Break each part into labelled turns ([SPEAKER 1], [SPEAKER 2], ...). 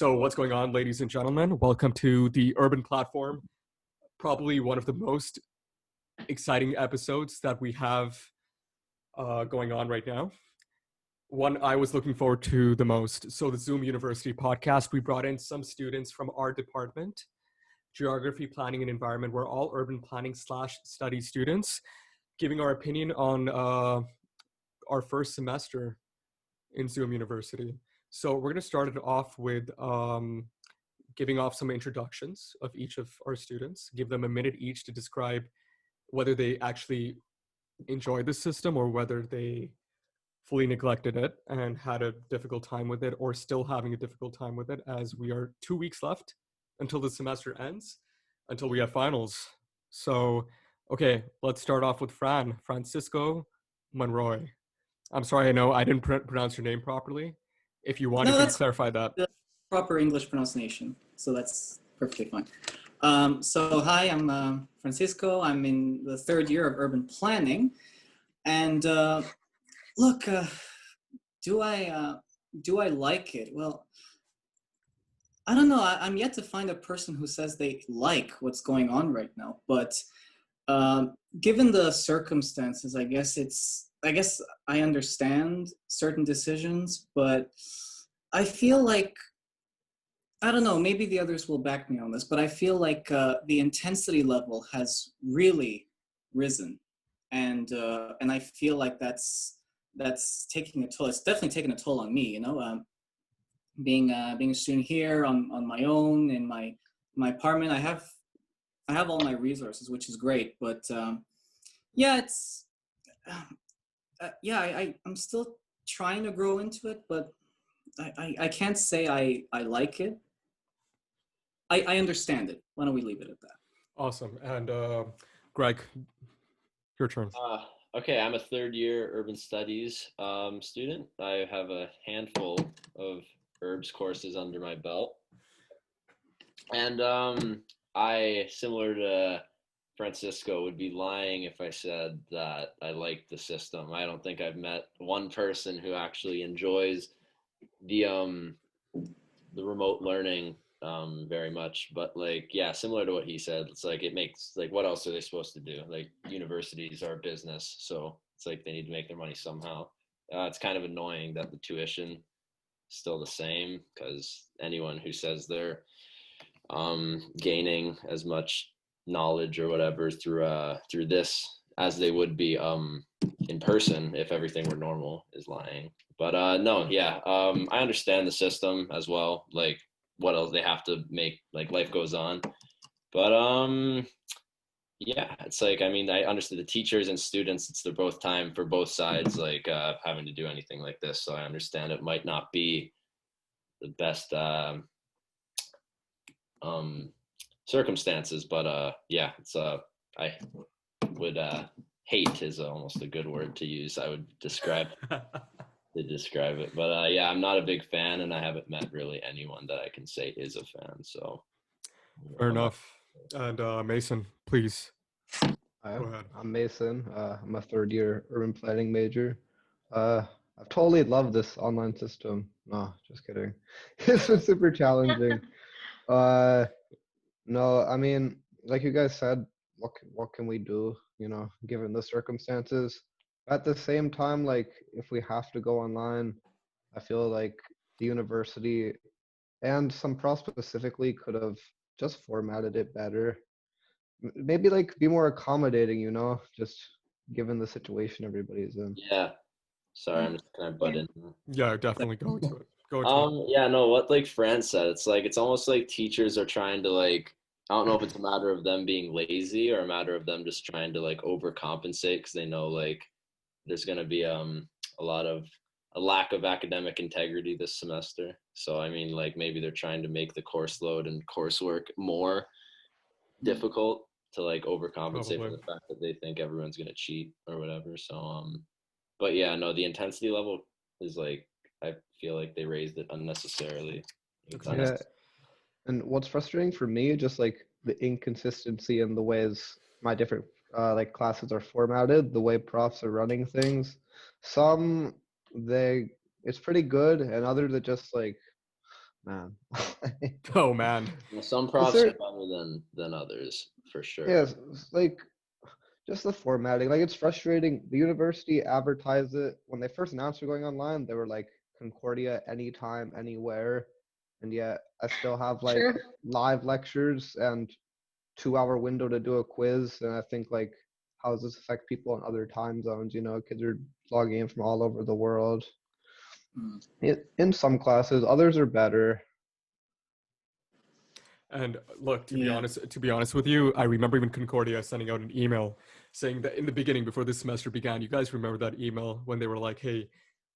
[SPEAKER 1] So what's going on, ladies and gentlemen? Welcome to the Urban Platform, probably one of the most exciting episodes that we have going on right now. One I was looking forward to the most. So the Zoom University podcast, we brought in some students from our department, Geography, Planning, and Environment. We're all urban planning/study students, giving our opinion on our first semester in Zoom University. So we're going to start it off with giving off some introductions of each of our students, give them a minute each to describe whether they actually enjoy the system or whether they fully neglected it and had a difficult time with it or still having a difficult time with it, as we are 2 weeks left until the semester ends, until we have finals. So, okay, let's start off with Francisco Monroy. I'm sorry, I know I didn't pronounce your name properly. If you want,
[SPEAKER 2] No,
[SPEAKER 1] you can
[SPEAKER 2] that's
[SPEAKER 1] clarify that.
[SPEAKER 2] the proper English pronunciation, so that's perfectly fine. So hi, I'm Francisco. I'm in the third year of urban planning, and look, do I like it? Well, I don't know. I'm yet to find a person who says they like what's going on right now. But given the circumstances, I guess I understand certain decisions, but I feel like, I don't know, maybe the others will back me on this, but I feel like the intensity level has really risen, and I feel like that's taking a toll. It's definitely taking a toll on me. Being a student here on my own in my apartment, I have all my resources, which is great. But yeah, it's I'm still trying to grow into it, but I can't say I like it. I understand it. Why don't we leave it at that?
[SPEAKER 1] Awesome. And Greg, your turn.
[SPEAKER 3] Okay, I'm a third year urban studies student. I have a handful of herbs courses under my belt. And I, similar to Francisco, would be lying if I said that I like the system. I don't think I've met one person who actually enjoys the remote learning very much. But like, yeah, similar to what he said, it's like, it makes, like, what else are they supposed to do? Like, universities are a business, so it's like they need to make their money somehow. It's kind of annoying that the tuition is still the same, because anyone who says they're gaining as much knowledge or whatever through this as they would be in person if everything were normal is lying. But no, yeah, I understand the system as well, like what else they have to make, like life goes on. But yeah, it's like, I mean, I understand the teachers and students, it's their both time for both sides, like having to do anything like this. So I understand it might not be the best circumstances, but yeah, it's I would hate is almost a good word to use. I would describe it, but yeah, I'm not a big fan, and I haven't met really anyone that I can say is a fan. So
[SPEAKER 1] Fair enough. And Mason, please
[SPEAKER 4] Hi,
[SPEAKER 1] go ahead.
[SPEAKER 4] I'm Mason. I'm a third year urban planning major. I've totally loved this online system. No, just kidding. It's been super challenging. No, I mean, like you guys said, what can we do, given the circumstances? At the same time, like, if we have to go online, I feel like the university and some profs specifically could have just formatted it better. Maybe like be more accommodating, just given the situation everybody's in.
[SPEAKER 3] yeah, sorry, I'm just kind of butt in.
[SPEAKER 1] Yeah, definitely go into it.
[SPEAKER 3] Yeah, no, what like Fran said, it's like, it's almost like teachers are trying to, like, I don't know if it's a matter of them being lazy or a matter of them just trying to like overcompensate, because they know like there's going to be a lack of academic integrity this semester. So I mean, like, maybe they're trying to make the course load and coursework more difficult to like overcompensate for the fact that they think everyone's going to cheat or whatever. So but yeah, no, the intensity level is like, I feel like they raised it unnecessarily.
[SPEAKER 4] Yeah, and what's frustrating for me, just like the inconsistency in the ways my different like classes are formatted, the way profs are running things. Some it's pretty good, and others that just like man.
[SPEAKER 1] Oh man.
[SPEAKER 3] Well, some
[SPEAKER 4] Is
[SPEAKER 3] profs are
[SPEAKER 4] there-
[SPEAKER 3] better than others for sure.
[SPEAKER 4] Yes, like just the formatting. Like it's frustrating. The university advertised it when they first announced we're going online. They were like Concordia anytime, anywhere, and yet I still have like
[SPEAKER 5] True.
[SPEAKER 4] live lectures and 2 hour window to do a quiz. And I think like, how does this affect people in other time zones? You know, kids are logging in from all over the world. In some classes, others are better.
[SPEAKER 1] And look, to
[SPEAKER 2] Yeah.
[SPEAKER 1] be honest with you, I remember even Concordia sending out an email saying that in the beginning, before this semester began, you guys remember that email when they were like, "Hey,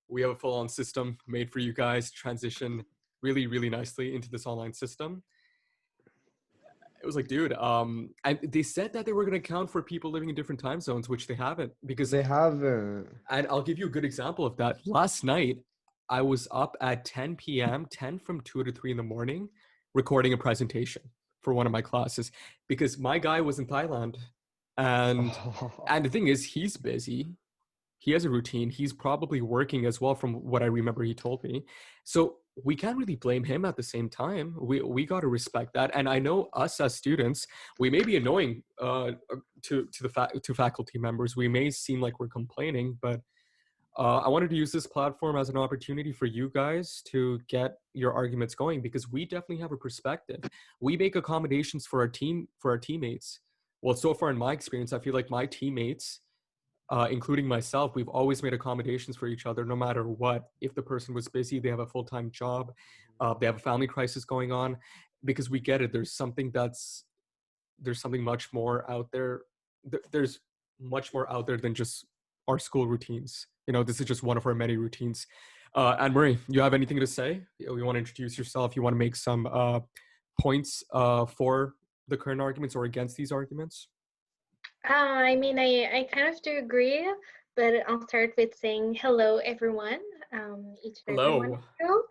[SPEAKER 1] we have a full-on system made for you guys to transition really, really nicely into this online system." It was like, dude, and they said that they were going to account for people living in different time zones, which they haven't. Because,
[SPEAKER 4] They haven't.
[SPEAKER 1] and I'll give you a good example of that. Last night, I was up at 10 p.m., 10 from 2 to 3 in the morning, recording a presentation for one of my classes because my guy was in Thailand. And the thing is, he's busy. He has a routine. He's probably working as well, from what I remember he told me. So we can't really blame him at the same time. We got to respect that. And I know us as students, we may be annoying to faculty members. We may seem like we're complaining, but I wanted to use this platform as an opportunity for you guys to get your arguments going, because we definitely have a perspective. We make accommodations for our teammates. Well, so far in my experience, I feel like my teammates, including myself, we've always made accommodations for each other, no matter what. If the person was busy, they have a full-time job, they have a family crisis going on, because we get it. There's something much more out there. There's much more out there than just our school routines. You know, this is just one of our many routines. Anne Marie, you have anything to say? You want to introduce yourself? You want to make some points for the current arguments or against these arguments?
[SPEAKER 5] I mean, I kind of do agree, but I'll start with saying hello, everyone. Each and every one of
[SPEAKER 1] Hello.
[SPEAKER 5] you.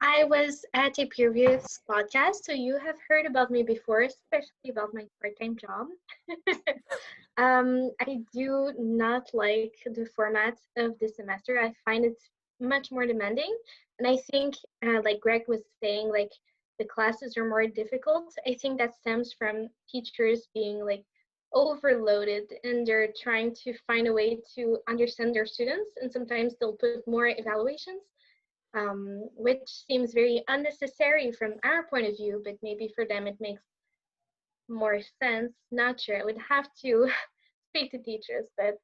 [SPEAKER 5] I was at a previous podcast, so you have heard about me before, especially about my part-time job. I do not like the format of this semester. I find it much more demanding, and I think, like Greg was saying, like the classes are more difficult. I think that stems from teachers being like overloaded, and they're trying to find a way to understand their students, and sometimes they'll put more evaluations, which seems very unnecessary from our point of view, but maybe for them it makes more sense. Not sure. I would have to speak to teachers, but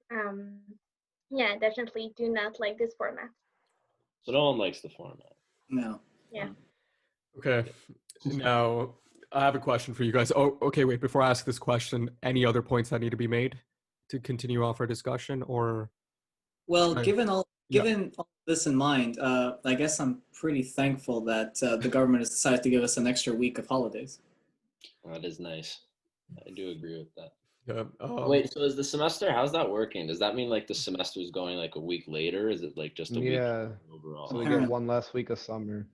[SPEAKER 5] yeah, definitely do not like this format.
[SPEAKER 3] So no one likes the format.
[SPEAKER 2] No.
[SPEAKER 5] Yeah.
[SPEAKER 1] Okay. Now, I have a question for you guys. Oh, okay. Wait, before I ask this question, any other points that need to be made to continue off our discussion, or?
[SPEAKER 2] Well,
[SPEAKER 1] Right.
[SPEAKER 2] given all this in mind, I guess I'm pretty thankful that the government has decided to give us an extra week of holidays.
[SPEAKER 3] That is nice. I do agree with that.
[SPEAKER 1] Yeah,
[SPEAKER 3] Wait, so is the semester, how's that working? Does that mean like the semester is going like a week later? Is it like just a week
[SPEAKER 4] Yeah.
[SPEAKER 3] overall?
[SPEAKER 4] So we get
[SPEAKER 2] Apparently.
[SPEAKER 4] one less week of summer.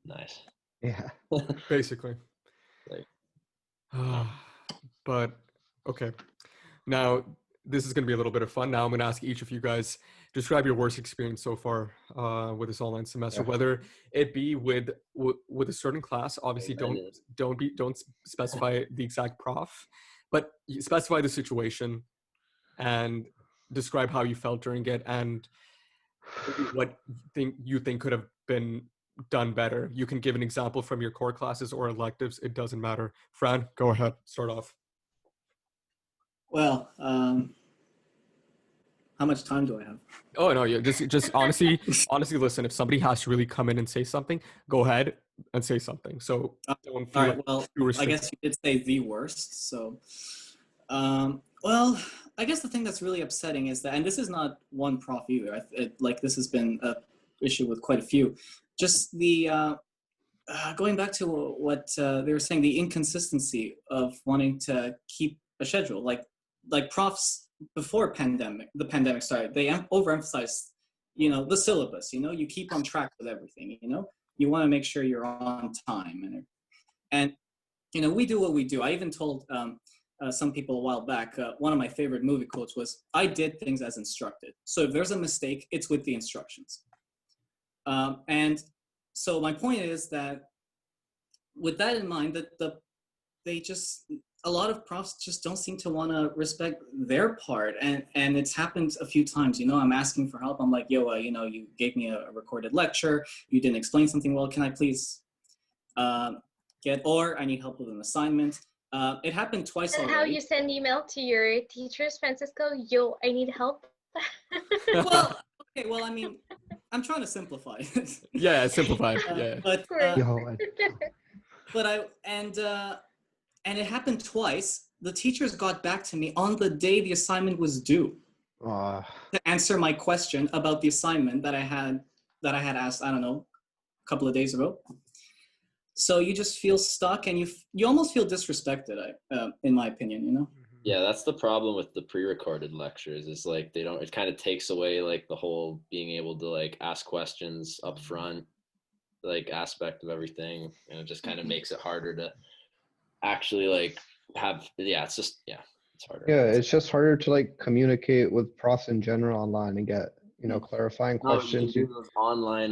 [SPEAKER 3] Nice.
[SPEAKER 4] Yeah.
[SPEAKER 1] basically.
[SPEAKER 3] Like,
[SPEAKER 1] But okay. Now, this is going to be a little bit of fun. Now I'm going to ask each of you guys, describe your worst experience so far with this online semester,
[SPEAKER 4] Yeah.
[SPEAKER 1] whether it be with a certain class. Obviously, don't specify the exact prof, but you specify the situation and describe how you felt during it, and what you think could have been done better. You can give an example from your core classes or electives. It doesn't matter. Fran, go ahead. Start off.
[SPEAKER 2] Well, how much time do I have?
[SPEAKER 1] Oh no, yeah, just honestly, listen. If somebody has to really come in and say something, go ahead and say something. So don't feel
[SPEAKER 2] All
[SPEAKER 1] like
[SPEAKER 2] right. Well,
[SPEAKER 1] too
[SPEAKER 2] I
[SPEAKER 1] restricted.
[SPEAKER 2] guess you did say the worst. So, well, I guess the thing that's really upsetting is that, and this is not one prof either. Like this has been a issue with quite a few. Just the going back to what they were saying, the inconsistency of wanting to keep a schedule. Like profs before the pandemic started, they overemphasized, the syllabus. You keep on track with everything. You want to make sure you're on time, and we do what we do. I even told some people a while back, one of my favorite movie quotes was, "I did things as instructed." So if there's a mistake, it's with the instructions. And so my point is that with that in mind, they just, a lot of profs just don't seem to want to respect their part, and it's happened a few times. I'm asking for help. I'm like, yo, you gave me a recorded lecture, you didn't explain something well, can I please or I need help with an assignment. It happened twice
[SPEAKER 5] And
[SPEAKER 2] already.
[SPEAKER 5] how you send email to your teachers, Francisco? Yo, I need help.
[SPEAKER 2] Well, okay, well, I mean, I'm trying to simplify it.
[SPEAKER 1] Yeah, simplified. Yeah.
[SPEAKER 2] But
[SPEAKER 5] Of course.
[SPEAKER 4] Yo,
[SPEAKER 2] and it happened twice. The teachers got back to me on the day the assignment was due
[SPEAKER 4] uh,
[SPEAKER 2] to answer my question about the assignment that I had asked, I don't know, a couple of days ago. So you just feel stuck, and you almost feel disrespected, in my opinion.
[SPEAKER 3] Yeah, that's the problem with the pre-recorded lectures, is like it kind of takes away like the whole being able to like ask questions up front, like aspect of everything, and it just kind of makes it harder to actually like it's harder.
[SPEAKER 4] yeah, it's just harder to like communicate with profs in general online and get clarifying
[SPEAKER 3] No, you
[SPEAKER 4] questions.
[SPEAKER 3] can do those online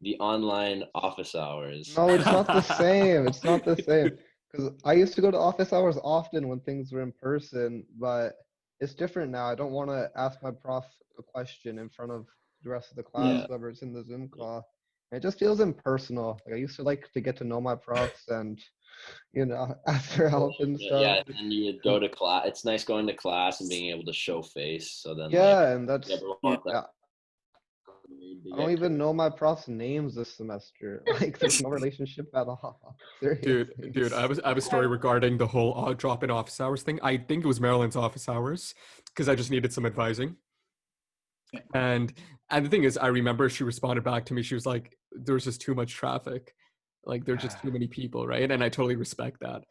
[SPEAKER 3] the online office hours.
[SPEAKER 4] No, it's not the same. It's not the same. Because I used to go to office hours often when things were in person, but it's different now. I don't want to ask my prof a question in front of the rest of the class,
[SPEAKER 3] Yeah.
[SPEAKER 4] whoever's in the Zoom call. It just feels impersonal. Like I used to like to get to know my profs and, ask for help and stuff.
[SPEAKER 3] Yeah, and you would go to class. It's nice going to class and being able to show face. So then,
[SPEAKER 4] Yeah, and that's,
[SPEAKER 3] you ever
[SPEAKER 2] Yeah.
[SPEAKER 3] want that-
[SPEAKER 4] I don't even know my profs' names this semester. Like, there's no relationship at all. Seriously.
[SPEAKER 1] Dude, I have a story regarding the whole drop-in office hours thing. I think it was Marilyn's office hours because I just needed some advising.
[SPEAKER 2] Okay.
[SPEAKER 1] And the thing is, I remember she responded back to me. She was like, "There's just too much traffic, like there's just too many people, right?" And I totally respect that.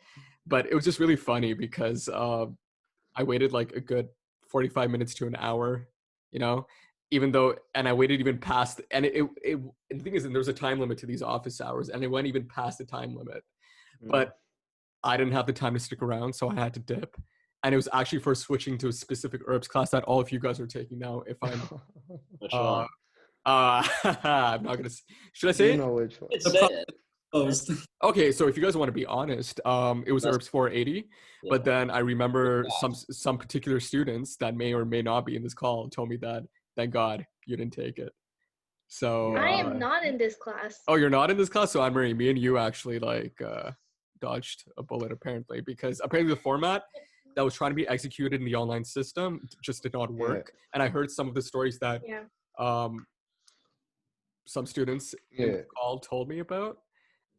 [SPEAKER 1] But it was just really funny because I waited like a good 45 minutes to an hour, even though, and I waited even past, and and the thing is, and there's a time limit to these office hours, and it went even past the time limit. But I didn't have the time to stick around, so I had to dip. And it was actually for switching to a specific herbs class that all of you guys are taking now. If I'm,
[SPEAKER 3] Which one?
[SPEAKER 1] I'm not gonna. Should I say
[SPEAKER 4] You
[SPEAKER 1] it?
[SPEAKER 4] know which one.
[SPEAKER 3] It's
[SPEAKER 2] The
[SPEAKER 3] it.
[SPEAKER 2] Closed.
[SPEAKER 1] Okay, so if you guys want to be honest, it was
[SPEAKER 3] That's-
[SPEAKER 1] herbs 480.
[SPEAKER 3] Yeah.
[SPEAKER 1] But then I remember
[SPEAKER 3] Yes.
[SPEAKER 1] some particular students that may or may not be in this call told me that thank God you didn't take it. So
[SPEAKER 5] I am not in this class.
[SPEAKER 1] oh, you're not in this class. So Anne Marie, me and you actually dodged a bullet apparently, because apparently the format that was trying to be executed in the online system just did not work. And I heard some of the stories that
[SPEAKER 5] Yeah.
[SPEAKER 1] some students in
[SPEAKER 4] Yeah.
[SPEAKER 1] the call told me about,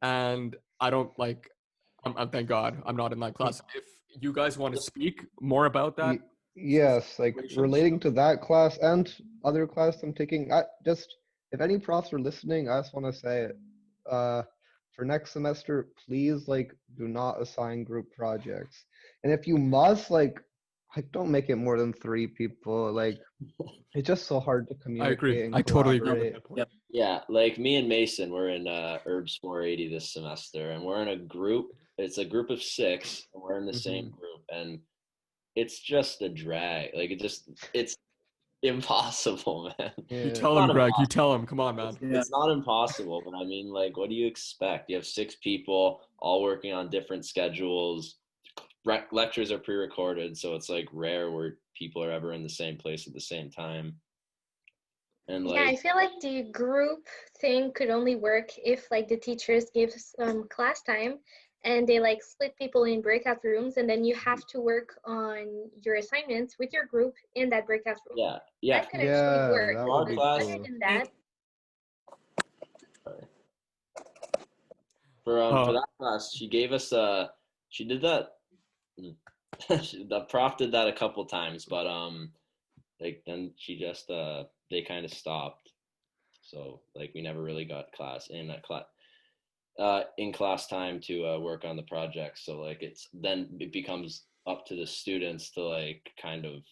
[SPEAKER 1] and I don't like. Thank God I'm not in that class. If you guys want to speak more about that,
[SPEAKER 4] Yes, like
[SPEAKER 1] situations?
[SPEAKER 4] relating to that class and other class I'm taking, if any profs are listening, I just want to say, for next semester, please do not assign group projects. And if you must, don't make it more than 3 people. Like, it's just so hard to
[SPEAKER 1] I
[SPEAKER 4] communicate
[SPEAKER 1] agree.
[SPEAKER 4] and
[SPEAKER 1] I totally agree with
[SPEAKER 4] collaborate.
[SPEAKER 1] that point.
[SPEAKER 2] Yep.
[SPEAKER 3] Yeah, like me and Mason, we're in herbs 480 this semester, and we're in a group. It's a group of 6, and we're in the same group, and it's just a drag. Like it's impossible, man.
[SPEAKER 1] You
[SPEAKER 4] Yeah.
[SPEAKER 1] tell him, Greg. You tell him. Come on, man.
[SPEAKER 3] It's not impossible, but I mean, like, what do you expect? You have 6 people all working on different schedules. Lectures are pre-recorded, so it's like rare where people are ever in the same place at the same time. And
[SPEAKER 5] Yeah, I
[SPEAKER 3] like,
[SPEAKER 5] feel like the group thing could only work if the teachers give some class time and they split people in breakout rooms, and then you have to work on your assignments with your group in that breakout room.
[SPEAKER 3] yeah,
[SPEAKER 5] That could
[SPEAKER 4] Yeah,
[SPEAKER 5] actually work.
[SPEAKER 4] that
[SPEAKER 3] Our
[SPEAKER 4] would be
[SPEAKER 3] class-
[SPEAKER 5] Other
[SPEAKER 4] cool.
[SPEAKER 5] than that,
[SPEAKER 3] for that class, she gave us she did that. The prof did that a couple times, but then she just they kind of stopped. So we never really got class in class time to work on the project. So it becomes up to the students to kind of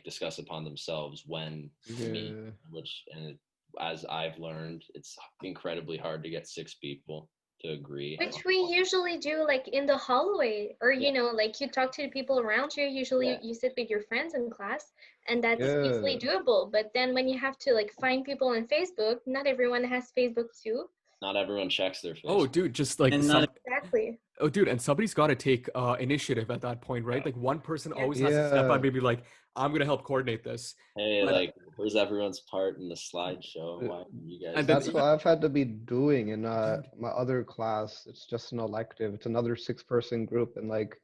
[SPEAKER 3] discuss upon themselves when to meet,
[SPEAKER 4] Yeah.
[SPEAKER 3] as I've learned, it's incredibly hard to get 6 people. to agree.
[SPEAKER 5] Which we usually do like in the hallway, or
[SPEAKER 3] Yeah.
[SPEAKER 5] like you talk to the people around you. Usually
[SPEAKER 3] Yeah.
[SPEAKER 5] you sit with your friends in class, and that's
[SPEAKER 4] Yeah.
[SPEAKER 5] easily doable. But then when you have to like find people on Facebook, not everyone has Facebook too.
[SPEAKER 3] Not everyone checks their
[SPEAKER 1] Oh,
[SPEAKER 3] Facebook.
[SPEAKER 1] dude, just like
[SPEAKER 2] And
[SPEAKER 1] some.
[SPEAKER 2] not
[SPEAKER 5] Exactly.
[SPEAKER 1] Oh, dude, and somebody's got to take initiative at that point, right?
[SPEAKER 3] Yeah.
[SPEAKER 1] Like one person
[SPEAKER 5] Yeah.
[SPEAKER 1] always has to step
[SPEAKER 4] Yeah.
[SPEAKER 1] out, maybe like, I'm gonna help coordinate this.
[SPEAKER 3] Hey,
[SPEAKER 1] But-
[SPEAKER 3] like, where's everyone's part in the slideshow? Why don't you guys?
[SPEAKER 1] And then-
[SPEAKER 4] That's what I've had to be doing in my other class. It's just an elective. It's another 6-person group, and like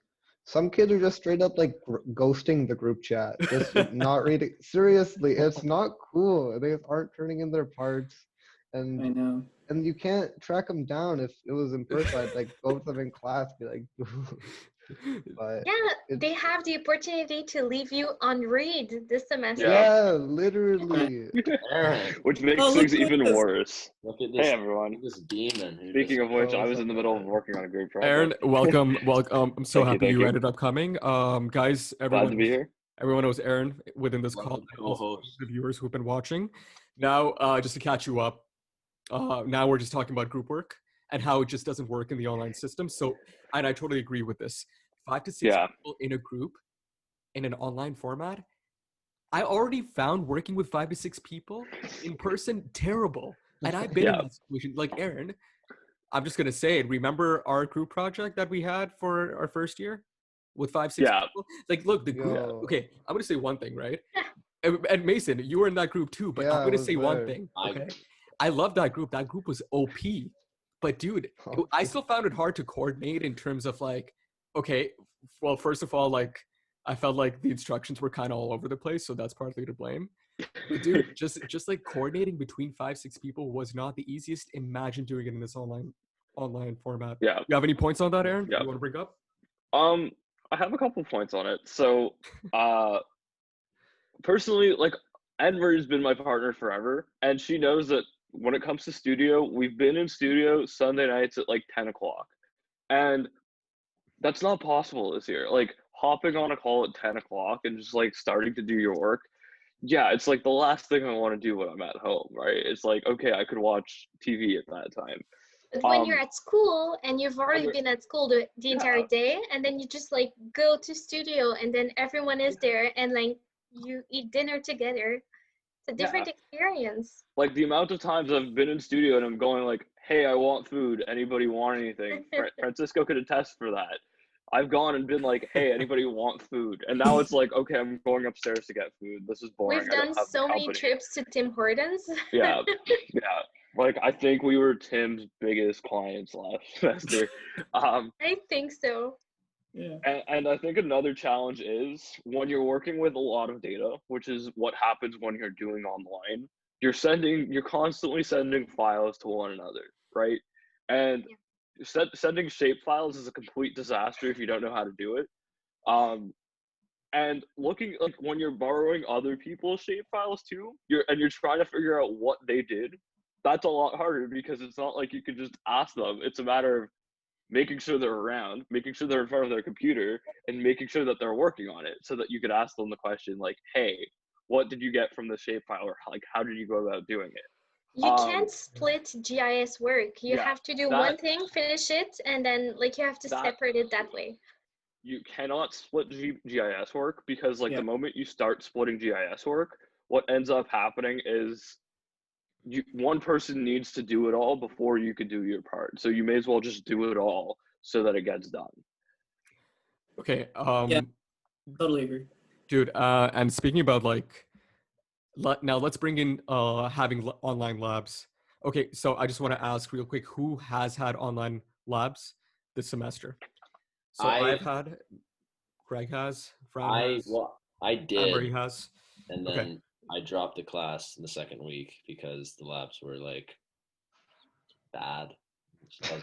[SPEAKER 4] some kids are just straight up like ghosting the group chat, just not reading. Seriously, it's not cool. They aren't turning in their parts,
[SPEAKER 2] I
[SPEAKER 4] and
[SPEAKER 2] know.
[SPEAKER 4] you can't track them down. If it was in person, I'd like go to them in class, be like, but
[SPEAKER 5] Yeah, they
[SPEAKER 4] it's
[SPEAKER 5] have the opportunity to leave you unread this semester.
[SPEAKER 4] yeah, literally.
[SPEAKER 3] Aaron,
[SPEAKER 6] Which makes
[SPEAKER 2] Oh, look
[SPEAKER 6] things
[SPEAKER 2] at
[SPEAKER 6] even
[SPEAKER 2] this.
[SPEAKER 6] worse.
[SPEAKER 3] look at this.
[SPEAKER 6] Hey everyone.
[SPEAKER 3] This demon. Who
[SPEAKER 6] Speaking
[SPEAKER 3] just,
[SPEAKER 6] of which,
[SPEAKER 4] Oh,
[SPEAKER 6] I was
[SPEAKER 4] what's
[SPEAKER 6] in the
[SPEAKER 4] up,
[SPEAKER 6] middle of
[SPEAKER 4] man?
[SPEAKER 6] working on a group project.
[SPEAKER 1] Aaron, welcome. I'm so
[SPEAKER 6] Thank you,
[SPEAKER 1] happy
[SPEAKER 6] thank
[SPEAKER 1] you
[SPEAKER 6] you.
[SPEAKER 1] ended up coming. Guys,
[SPEAKER 6] Glad to be here.
[SPEAKER 1] everyone knows Aaron within this call.
[SPEAKER 3] Welcome,
[SPEAKER 1] And also
[SPEAKER 3] co-host.
[SPEAKER 1] the viewers who've been watching. Now, just to catch you up, now we're just talking about group work and how it just doesn't work in the online system. So, and I totally agree with this. 5 to 6
[SPEAKER 6] Yeah.
[SPEAKER 1] people in a group in an online format. I already found working with 5 to 6 people in person terrible. And I've been in
[SPEAKER 6] Yeah.
[SPEAKER 1] that situation. Like Aaron, I'm just gonna say it. Remember our group project that we had for our first year with 5, 6
[SPEAKER 6] Yeah.
[SPEAKER 1] people? Like, look, the group.
[SPEAKER 4] Yo.
[SPEAKER 1] Okay, I'm gonna say one thing, right? And Mason, you were in that group too. But
[SPEAKER 4] Yeah,
[SPEAKER 1] I'm
[SPEAKER 4] I
[SPEAKER 1] gonna
[SPEAKER 4] was
[SPEAKER 1] say one
[SPEAKER 4] there.
[SPEAKER 1] thing.
[SPEAKER 3] I-
[SPEAKER 1] Okay, I love that group. That group was OP. But dude, I still found it hard to coordinate in terms of like, okay, well, first of all, like I felt like the instructions were kind of all over the place, so that's partly to blame. But dude, just like coordinating between 5, 6 people was not the easiest. Imagine doing it in this online format.
[SPEAKER 6] Yeah.
[SPEAKER 1] You have any points on that, Aaron?
[SPEAKER 6] Yeah.
[SPEAKER 1] You want to bring up?
[SPEAKER 6] I have a couple points on it. So, personally, like Edward's been my partner forever, and she knows that when it comes to studio, we've been in studio Sunday nights at like 10 o'clock, and that's not possible this year. Like hopping on a call at 10 o'clock and just like starting to do your work. Yeah, it's like the last thing I want to do when I'm at home, right? It's like, okay, I could watch TV at that time.
[SPEAKER 5] But when you're
[SPEAKER 6] Um,
[SPEAKER 5] at school and you've already
[SPEAKER 6] other-
[SPEAKER 5] been at school the entire
[SPEAKER 6] Yeah.
[SPEAKER 5] day, and then you just like go to studio and then everyone is there and like you eat dinner together. It's a different experience.
[SPEAKER 6] Like the amount of times I've been in studio and I'm going like, "Hey, I want food. Anybody want anything?" Francisco could attest for that. I've gone and been like, "Hey, anybody want food?" And now it's like, "Okay, I'm going upstairs to get food. This is boring.
[SPEAKER 5] We've
[SPEAKER 6] I don't
[SPEAKER 5] done
[SPEAKER 6] have
[SPEAKER 5] so many
[SPEAKER 6] company."
[SPEAKER 5] trips to Tim Hortons.
[SPEAKER 6] Yeah, yeah. Like I think we were Tim's biggest clients last semester.
[SPEAKER 5] I think so.
[SPEAKER 2] Yeah.
[SPEAKER 6] And I think another challenge is when you're working with a lot of data, which is what happens when you're doing online, you're constantly sending files to one another, right? And sending shape files is a complete disaster if you don't know how to do it. And looking like when you're borrowing other people's shape files too, you're trying to figure out what they did. That's a lot harder because it's not like you can just ask them. It's a matter of making sure they're around, making sure they're in front of their computer, and making sure that they're working on it so that you could ask them the question like, hey, what did you get from the shapefile, or like how did you go about doing it?
[SPEAKER 5] You can't split GIS work. You
[SPEAKER 6] yeah,
[SPEAKER 5] have to do
[SPEAKER 6] that-
[SPEAKER 5] one thing, finish it, and then like you have to
[SPEAKER 6] that-
[SPEAKER 5] separate it that way.
[SPEAKER 6] You cannot split GIS work because like
[SPEAKER 2] Yeah.
[SPEAKER 6] the moment you start splitting GIS work, what ends up happening is one person needs to do it all before you could do your part. So you may as well just do it all so that it gets done.
[SPEAKER 1] Okay.
[SPEAKER 2] Yeah. Totally agree.
[SPEAKER 1] Dude, and speaking about like now let's bring in having online labs. Okay, so I just want to ask real quick, who has had online labs this semester? So I've had, Greg has, Fran has,
[SPEAKER 3] I
[SPEAKER 1] Anne-Marie
[SPEAKER 3] did,
[SPEAKER 1] has.
[SPEAKER 3] and
[SPEAKER 1] Okay.
[SPEAKER 3] then I dropped the class in the second week because the labs were like bad.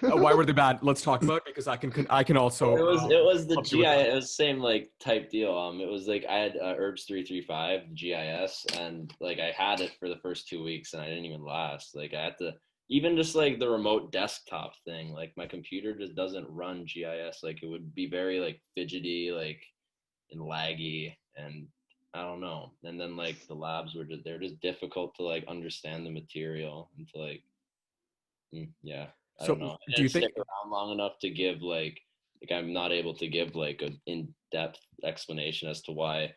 [SPEAKER 1] Why were they bad? Let's talk about it because I can also.
[SPEAKER 3] It was the
[SPEAKER 1] help you with
[SPEAKER 3] GIS.
[SPEAKER 1] that.
[SPEAKER 3] It was same like type deal. It was like I had Herbs 335 GIS, and like I had it for the first 2 weeks, and I didn't even last. Like I had to even just like the remote desktop thing. Like my computer just doesn't run GIS. Like it would be very like fidgety, like and laggy, and I don't know. And then like the labs they're just difficult to like understand the material and to like yeah. I
[SPEAKER 1] So
[SPEAKER 3] don't know. I
[SPEAKER 1] do you
[SPEAKER 3] didn't
[SPEAKER 1] think?
[SPEAKER 3] stick around long enough to give like I'm not able to give like an in-depth explanation as to why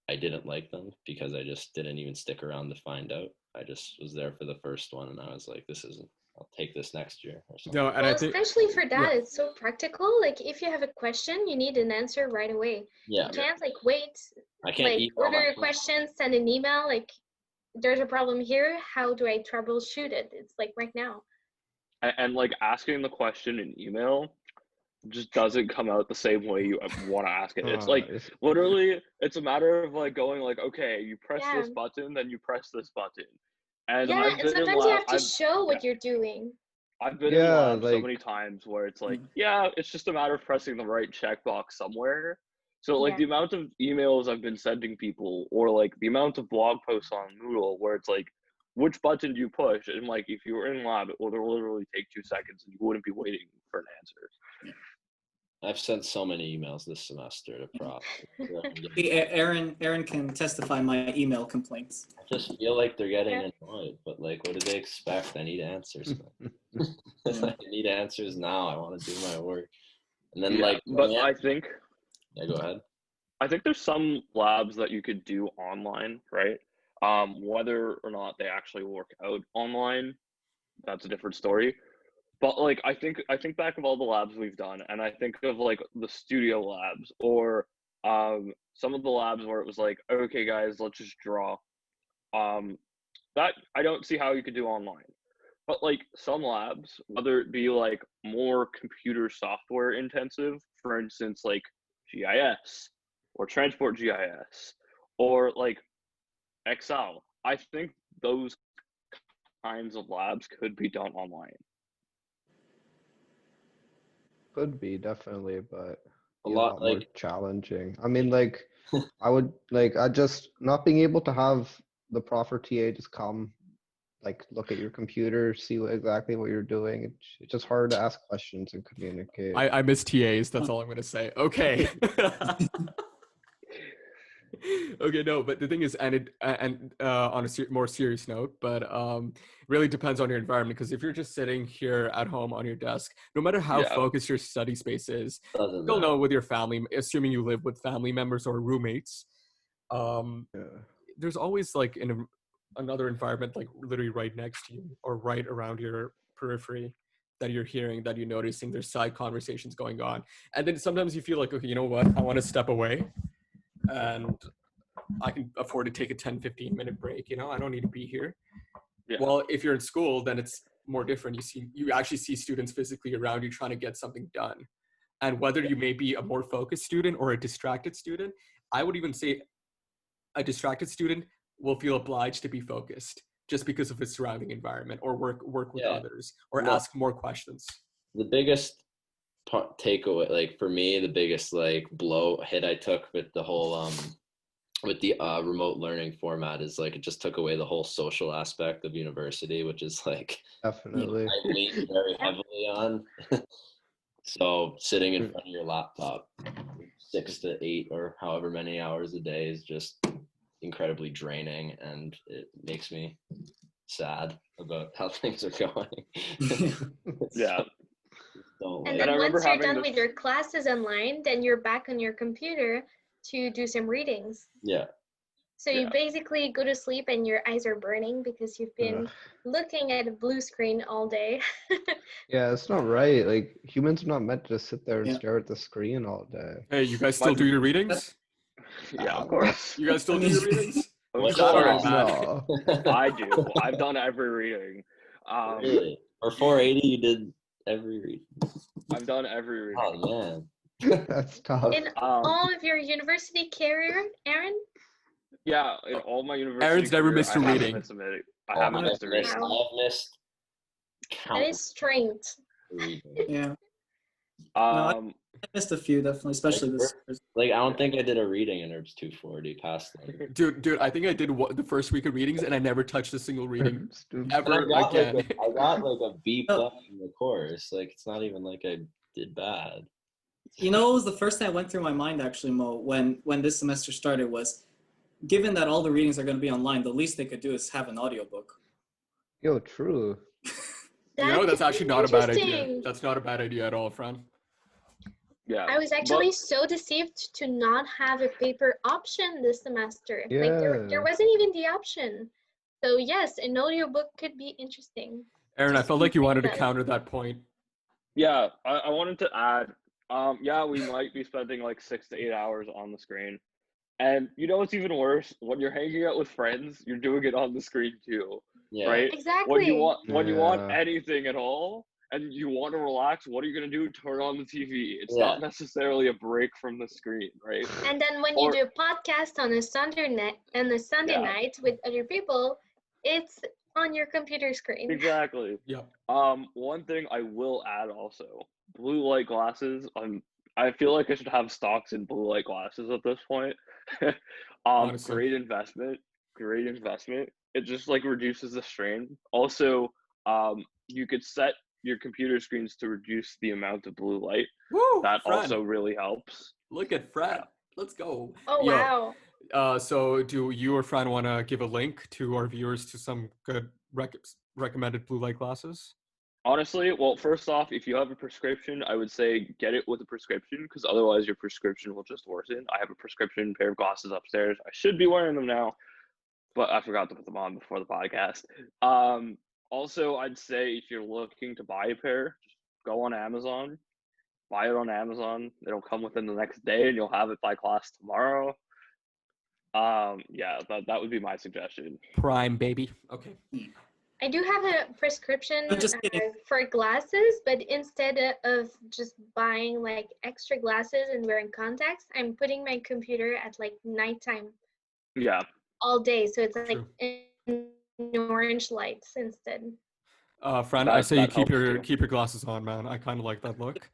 [SPEAKER 3] I didn't like them, because I just didn't even stick around to find out. I just was there for the first one and I was like, this isn't, I'll take this next year or something.
[SPEAKER 1] No, and
[SPEAKER 5] Well,
[SPEAKER 1] I think
[SPEAKER 5] especially for
[SPEAKER 1] yeah.
[SPEAKER 5] that, it's so practical. Like if you have a question, you need an answer right away.
[SPEAKER 3] Yeah.
[SPEAKER 5] You can't like wait,
[SPEAKER 3] I can't
[SPEAKER 5] like
[SPEAKER 3] email
[SPEAKER 5] order
[SPEAKER 3] my
[SPEAKER 5] your question, send an email, like there's a problem here. How do I troubleshoot it? It's like right now.
[SPEAKER 6] And like asking the question in email just doesn't come out the same way you want to ask it. It's like literally, it's a matter of like going like, okay, you press
[SPEAKER 5] Yeah.
[SPEAKER 6] this button, then you press this button. And
[SPEAKER 5] Yeah,
[SPEAKER 6] I've
[SPEAKER 5] and
[SPEAKER 6] been in
[SPEAKER 5] sometimes you
[SPEAKER 6] lab,
[SPEAKER 5] have to show what you're doing.
[SPEAKER 6] I've been in
[SPEAKER 4] Yeah,
[SPEAKER 6] lab so
[SPEAKER 4] like
[SPEAKER 6] many times where it's like, yeah, it's just a matter of pressing the right checkbox somewhere. So like
[SPEAKER 5] Yeah.
[SPEAKER 6] the amount of emails I've been sending people, or like the amount of blog posts on Moodle where it's like, which button do you push? And like, if you were in lab, it would literally take 2 seconds and you wouldn't be waiting for an answer.
[SPEAKER 3] I've sent so many emails this semester to prof.
[SPEAKER 2] Aaron can testify my email complaints.
[SPEAKER 3] I just feel like they're getting annoyed, but like, what do they expect? I need answers. I need answers now. I want to do my work. And then
[SPEAKER 6] but I think,
[SPEAKER 3] go ahead.
[SPEAKER 6] I think there's some labs that you could do online, right? Whether or not they actually work out online, that's a different story. But like I think back of all the labs we've done, and I think of like the studio labs, or some of the labs where it was like, okay guys, let's just draw. That I don't see how you could do online. But like some labs, whether it be like more computer software intensive, for instance, like GIS or transport GIS or like Excel, I think those kinds of labs could be done online.
[SPEAKER 4] could be definitely, but
[SPEAKER 3] A
[SPEAKER 4] be
[SPEAKER 3] lot
[SPEAKER 4] more challenging. I mean, like I would like I just not being able to have the proper TA just come, like look at your computer, see exactly what you're doing. It's just hard to ask questions and communicate.
[SPEAKER 1] I miss TAs. That's all I'm gonna say. Okay. Okay, no, but the thing is, and on a more serious note, but really depends on your environment, because if you're just sitting here at home on your desk, no matter how focused your study space is, you'll know with your family, assuming you live with family members or roommates, there's always like another environment like literally right next to you or right around your periphery that you're hearing, that you're noticing there's side conversations going on. And then sometimes you feel like, okay, you know what, I want to step away and I can afford to take a 10-15 minute break, you know, I don't need to be here. Well, if you're in school, then it's more different. You actually see students physically around you trying to get something done. And whether you may be a more focused student or a distracted student, I would even say a distracted student will feel obliged to be focused just because of his surrounding environment, or work with others, or ask more questions.
[SPEAKER 3] The biggest takeaway, like for me, the biggest like hit I took with the whole with the remote learning format is like it just took away the whole social aspect of university, which is like
[SPEAKER 4] Definitely
[SPEAKER 3] I lean very heavily on. So sitting in front of your laptop 6 to 8 or however many hours a day is just incredibly draining, and it makes me sad about how things are going.
[SPEAKER 5] And then once you're done with your classes online, then you're back on your computer to do some readings. So you basically go to sleep and your eyes are burning because you've been looking at a blue screen all day.
[SPEAKER 4] Yeah, it's not right. Like humans are not meant to sit there and stare at the screen all day.
[SPEAKER 1] Hey, you guys still do your readings?
[SPEAKER 6] Yeah, of course.
[SPEAKER 1] You guys still do your readings?
[SPEAKER 6] Of course.
[SPEAKER 4] No.
[SPEAKER 6] I do. I've done every reading.
[SPEAKER 3] Really? For 480, you did every reading?
[SPEAKER 6] I've done every reading.
[SPEAKER 3] Oh, man.
[SPEAKER 4] That's tough.
[SPEAKER 5] In all of your university career, Aaron?
[SPEAKER 6] Yeah, in all my university
[SPEAKER 1] Aaron's never missed a reading.
[SPEAKER 6] I haven't missed a reading.
[SPEAKER 3] I have missed
[SPEAKER 5] That is strength.
[SPEAKER 2] Yeah. I missed a few, definitely, especially this.
[SPEAKER 3] Like, I don't think I did a reading in Herbs 240 past them.
[SPEAKER 1] Dude, I think I did the first week of readings and I never touched a single reading ever again.
[SPEAKER 3] I got like a B+ in the course. Like, it's not even like I did bad.
[SPEAKER 2] You know, what was the first thing that went through my mind, actually, Mo, when this semester started was, given that all the readings are going to be online, the least they could do is have an audiobook.
[SPEAKER 4] Yo, true.
[SPEAKER 1] That's actually not a bad idea.
[SPEAKER 5] interesting.
[SPEAKER 1] That's not a bad idea at all, Fran.
[SPEAKER 6] Yeah.
[SPEAKER 5] I was actually so deceived to not have a paper option this semester. Like there
[SPEAKER 4] Yeah.
[SPEAKER 5] wasn't even the option. So yes, an audiobook could be interesting.
[SPEAKER 1] Aaron, I
[SPEAKER 5] Just
[SPEAKER 1] felt like you
[SPEAKER 5] think
[SPEAKER 1] wanted to
[SPEAKER 5] about it.
[SPEAKER 1] counter that point.
[SPEAKER 6] Yeah, I wanted to add, yeah, we might be spending like 6 to 8 hours on the screen. And you know what's even worse? When you're hanging out with friends, you're doing it on the screen too,
[SPEAKER 3] Yeah.
[SPEAKER 6] right?
[SPEAKER 5] Exactly.
[SPEAKER 6] When you want
[SPEAKER 4] Yeah.
[SPEAKER 6] anything at all and you want to relax, what are you gonna do? Turn on the TV. It's
[SPEAKER 3] Yeah.
[SPEAKER 6] not necessarily a break from the screen, right?
[SPEAKER 5] And then when
[SPEAKER 6] Or-
[SPEAKER 5] you do a podcast on a Sunday
[SPEAKER 6] Yeah.
[SPEAKER 5] night with other people, it's on your computer screen.
[SPEAKER 6] Exactly.
[SPEAKER 1] Yeah.
[SPEAKER 6] One thing I will add also, blue light glasses. I feel like I should have stocks in blue light glasses at this point.
[SPEAKER 1] Honestly.
[SPEAKER 6] Great investment. Great investment. It just like reduces the strain. Also, you could set your computer screens to reduce the amount of blue light.
[SPEAKER 1] Woo!
[SPEAKER 6] That
[SPEAKER 1] Fran.
[SPEAKER 6] also really helps.
[SPEAKER 1] Look at Fran. Let's go.
[SPEAKER 5] Oh
[SPEAKER 1] Yo,
[SPEAKER 5] wow.
[SPEAKER 1] So do you or Fran want to give a link to our viewers to some good recommended blue light glasses?
[SPEAKER 6] Honestly, well, first off, if you have a prescription, I would say get it with a prescription because otherwise your prescription will just worsen. I have a prescription pair of glasses upstairs. I should be wearing them now, but I forgot to put them on before the podcast. Also, I'd say if you're looking to buy a pair, just go on Amazon, buy it on Amazon. It'll come within the next day, and you'll have it by class tomorrow. Yeah, that would be my suggestion.
[SPEAKER 1] Prime, baby. Okay.
[SPEAKER 5] I do have a prescription
[SPEAKER 2] I'm just kidding.
[SPEAKER 5] for glasses, but instead of just buying like extra glasses and wearing contacts, I'm putting my computer at like nighttime
[SPEAKER 6] Yeah,
[SPEAKER 5] all day. So it's like
[SPEAKER 1] True.
[SPEAKER 5] in orange lights instead.
[SPEAKER 1] Fran, I say you
[SPEAKER 6] that helps too.
[SPEAKER 1] keep your glasses on, man. I kind of like that look.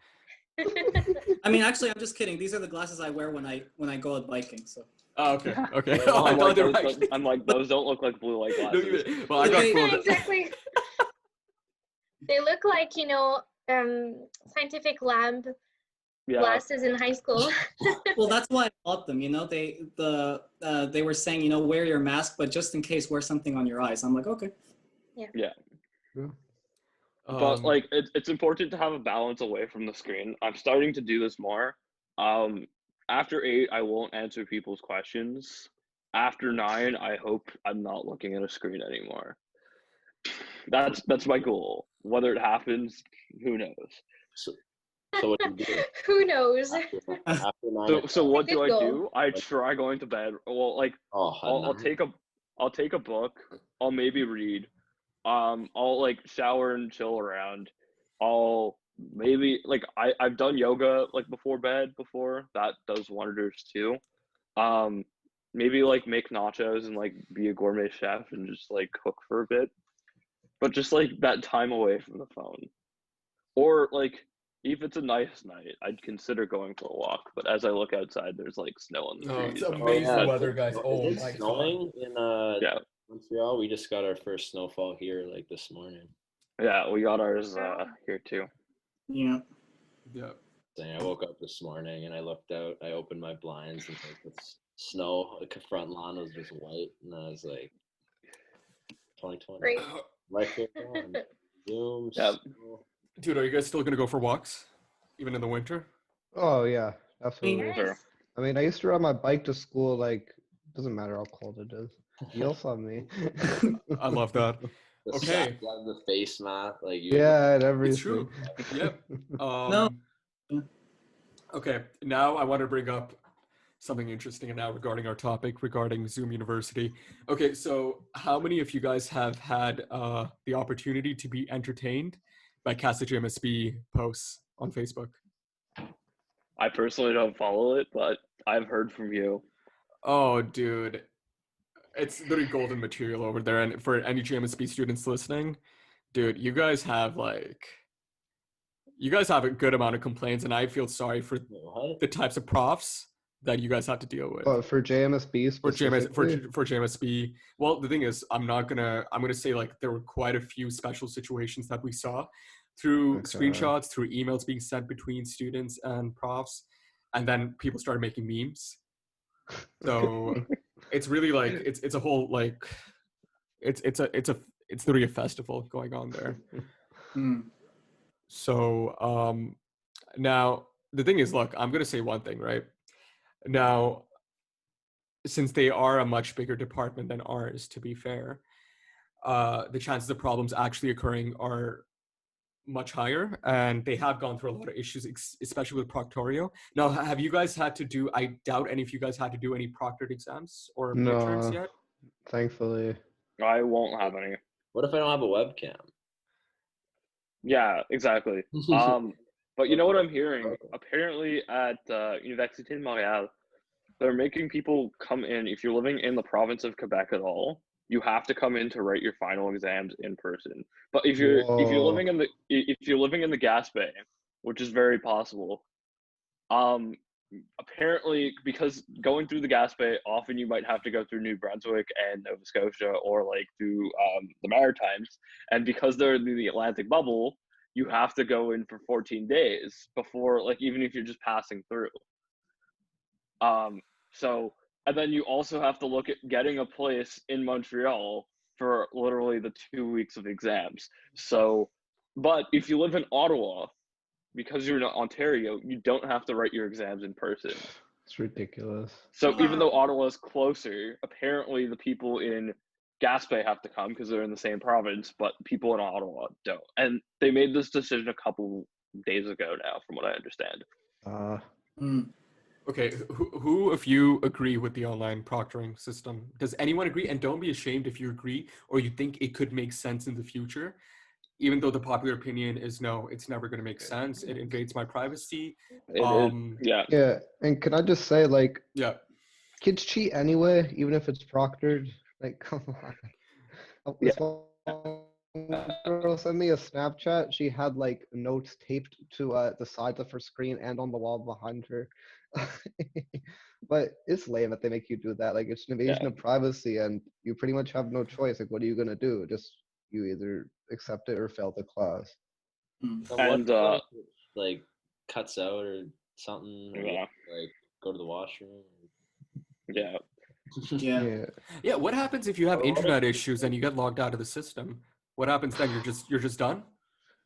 [SPEAKER 2] I mean, actually, I'm just kidding. These are the glasses I wear when I go out biking. So
[SPEAKER 1] Oh, okay. Okay.
[SPEAKER 6] Oh,
[SPEAKER 1] I
[SPEAKER 6] I'm,
[SPEAKER 1] thought
[SPEAKER 6] like,
[SPEAKER 1] they were
[SPEAKER 6] those,
[SPEAKER 1] actually.
[SPEAKER 6] I'm like, those don't look like blue light glasses.
[SPEAKER 1] Well, I got
[SPEAKER 2] Okay.
[SPEAKER 1] fooled.
[SPEAKER 5] Exactly. They look like, scientific lab
[SPEAKER 6] Yeah,
[SPEAKER 5] glasses in high school.
[SPEAKER 2] well, that's why I bought them. They were saying, wear your mask, but just in case, wear something on your eyes. I'm like, okay.
[SPEAKER 6] but like it's important to have a balance away from the screen. I'm starting to do this more. After 8, I won't answer people's questions. After 9, I hope I'm not looking at a screen anymore. That's my goal. Whether it happens, who knows?
[SPEAKER 3] So what do you do
[SPEAKER 5] Who knows?
[SPEAKER 3] after 9
[SPEAKER 6] So what
[SPEAKER 5] good
[SPEAKER 6] do I
[SPEAKER 5] goal.
[SPEAKER 6] do? I try going to bed. Well, like
[SPEAKER 3] Oh,
[SPEAKER 6] I'll take a book. I'll maybe read. I'll like shower and chill around. I'll maybe like I've done yoga like before bed before. That does wonders too. Maybe like make nachos and like be a gourmet chef and just like cook for a bit. But just like that time away from the phone. Or like if it's a nice night, I'd consider going for a walk. But as I look outside, there's like snow on the
[SPEAKER 1] Oh,
[SPEAKER 6] trees.
[SPEAKER 1] it's
[SPEAKER 6] so-
[SPEAKER 1] amazing weather, guys. Oh
[SPEAKER 3] is
[SPEAKER 1] my
[SPEAKER 3] it snowing in
[SPEAKER 6] Yeah.
[SPEAKER 3] Montreal? We just got our first snowfall here like this morning.
[SPEAKER 6] Yeah, we got ours here too.
[SPEAKER 2] Yeah.
[SPEAKER 1] Yeah.
[SPEAKER 3] I woke up this morning and I looked out. I opened my blinds and like the snow, the front lawn was just white, and I was like, 2020.
[SPEAKER 5] Great.
[SPEAKER 3] Right here, on Zoom.
[SPEAKER 6] Yeah.
[SPEAKER 3] Snow.
[SPEAKER 1] Dude, are you guys still gonna go for walks, even in the winter?
[SPEAKER 4] Oh yeah, absolutely.
[SPEAKER 6] Sure.
[SPEAKER 4] I mean, I used to ride my bike to school. Like, doesn't matter how cold it is. You'll saw me.
[SPEAKER 1] I love that.
[SPEAKER 3] The
[SPEAKER 1] Okay.
[SPEAKER 3] strap, the face mask, like you.
[SPEAKER 4] Yeah, and everything.
[SPEAKER 1] It's true. Yep.
[SPEAKER 2] No.
[SPEAKER 1] Okay, now I want to bring up something interesting now regarding our topic regarding Zoom University. Okay, so how many of you guys have had the opportunity to be entertained by Casa MSB posts on Facebook?
[SPEAKER 6] I personally don't follow it, but I've heard from you.
[SPEAKER 1] Oh, dude. It's literally golden material over there. And for any GMSB students listening, dude, you guys have a good amount of complaints, and I feel sorry for
[SPEAKER 3] What?
[SPEAKER 1] the types of profs that you guys have to deal with.
[SPEAKER 4] But for JMSB
[SPEAKER 1] For
[SPEAKER 4] specifically,
[SPEAKER 1] JMSB, well, the thing is, I'm gonna say like there were quite a few special situations that we saw through
[SPEAKER 4] Okay.
[SPEAKER 1] screenshots, through emails being sent between students and profs, and then people started making memes. So it's really like it's a whole like it's literally a festival going on there.
[SPEAKER 2] Mm.
[SPEAKER 1] So now the thing is, look, I'm gonna say one thing, right? Now, since they are a much bigger department than ours, to be fair, the chances of problems actually occurring are much higher, and they have gone through a lot of issues, especially with proctorio. Now, have you guys had to do, I doubt any of you guys had to do any proctored exams or midterms
[SPEAKER 4] No,
[SPEAKER 1] yet?
[SPEAKER 4] thankfully.
[SPEAKER 6] I won't have any.
[SPEAKER 3] What if I don't have a webcam?
[SPEAKER 6] Yeah, exactly. But you know what I'm hearing? Apparently at Université de Montréal, they're making people come in. If you're living in the province of Quebec at all, you have to come in to write your final exams in person. But if you're
[SPEAKER 4] Whoa.
[SPEAKER 6] living in the Gaspé, which is very possible, apparently because going through the Gaspé, often you might have to go through New Brunswick and Nova Scotia or like through the Maritimes, and because they're in the Atlantic bubble, you have to go in for 14 days before, like, even if you're just passing through. So, and then you also have to look at getting a place in Montreal for literally the 2 weeks of exams. So, but if you live in Ottawa, because you're in Ontario, you don't have to write your exams in person.
[SPEAKER 4] It's ridiculous.
[SPEAKER 6] So even though
[SPEAKER 5] Wow.
[SPEAKER 6] Ottawa is closer, apparently the people in Gaspé have to come because they're in the same province, but people in Ottawa don't. And they made this decision a couple days ago now, from what I understand.
[SPEAKER 2] Mm.
[SPEAKER 1] Okay, who of you agree with the online proctoring system? Does anyone agree? And don't be ashamed if you agree or you think it could make sense in the future, even though the popular opinion is no, it's never going to make sense. It invades my privacy.
[SPEAKER 6] It is, yeah.
[SPEAKER 4] Yeah, and can I just say, like,
[SPEAKER 1] Yeah.
[SPEAKER 4] kids cheat anyway, even if it's proctored. Like, come on.
[SPEAKER 6] Yeah.
[SPEAKER 4] This one girl sent me a Snapchat. She had like notes taped to the sides of her screen and on the wall behind her. But it's lame that they make you do that. Like, it's an invasion
[SPEAKER 6] Yeah.
[SPEAKER 4] of privacy, and you pretty much have no choice. Like, what are you gonna do? Just you either accept it or fail the class.
[SPEAKER 2] Mm.
[SPEAKER 3] And
[SPEAKER 6] And
[SPEAKER 3] what if it, like, cuts out or something? Or
[SPEAKER 6] yeah,
[SPEAKER 3] like go to the washroom.
[SPEAKER 6] yeah.
[SPEAKER 2] Yeah.
[SPEAKER 4] Yeah.
[SPEAKER 1] Yeah, what happens if you have
[SPEAKER 3] Or what if-
[SPEAKER 1] internet issues and you get logged out of the system? What happens then? You're just done?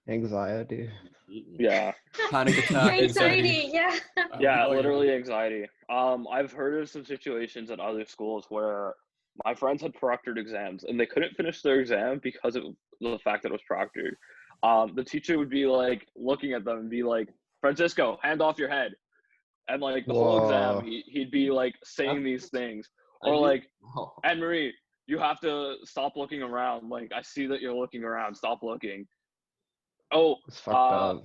[SPEAKER 4] Anxiety.
[SPEAKER 6] Yeah.
[SPEAKER 1] Panic attack, anxiety.
[SPEAKER 5] Anxiety, yeah.
[SPEAKER 6] Yeah,
[SPEAKER 1] Oh,
[SPEAKER 6] literally anxiety. I've heard of some situations at other schools where my friends had proctored exams and they couldn't finish their exam because of the fact that it was proctored. The teacher would be like looking at them and be like, "Francisco, hand off your head," and like the whole exam,
[SPEAKER 4] Whoa.
[SPEAKER 6] he'd be like saying these things, or
[SPEAKER 3] I'd be-
[SPEAKER 6] like,
[SPEAKER 3] oh,
[SPEAKER 6] "Anne Marie, you have to stop looking around. Like, I see that you're looking around. Stop looking." Oh,
[SPEAKER 4] It's fucked up.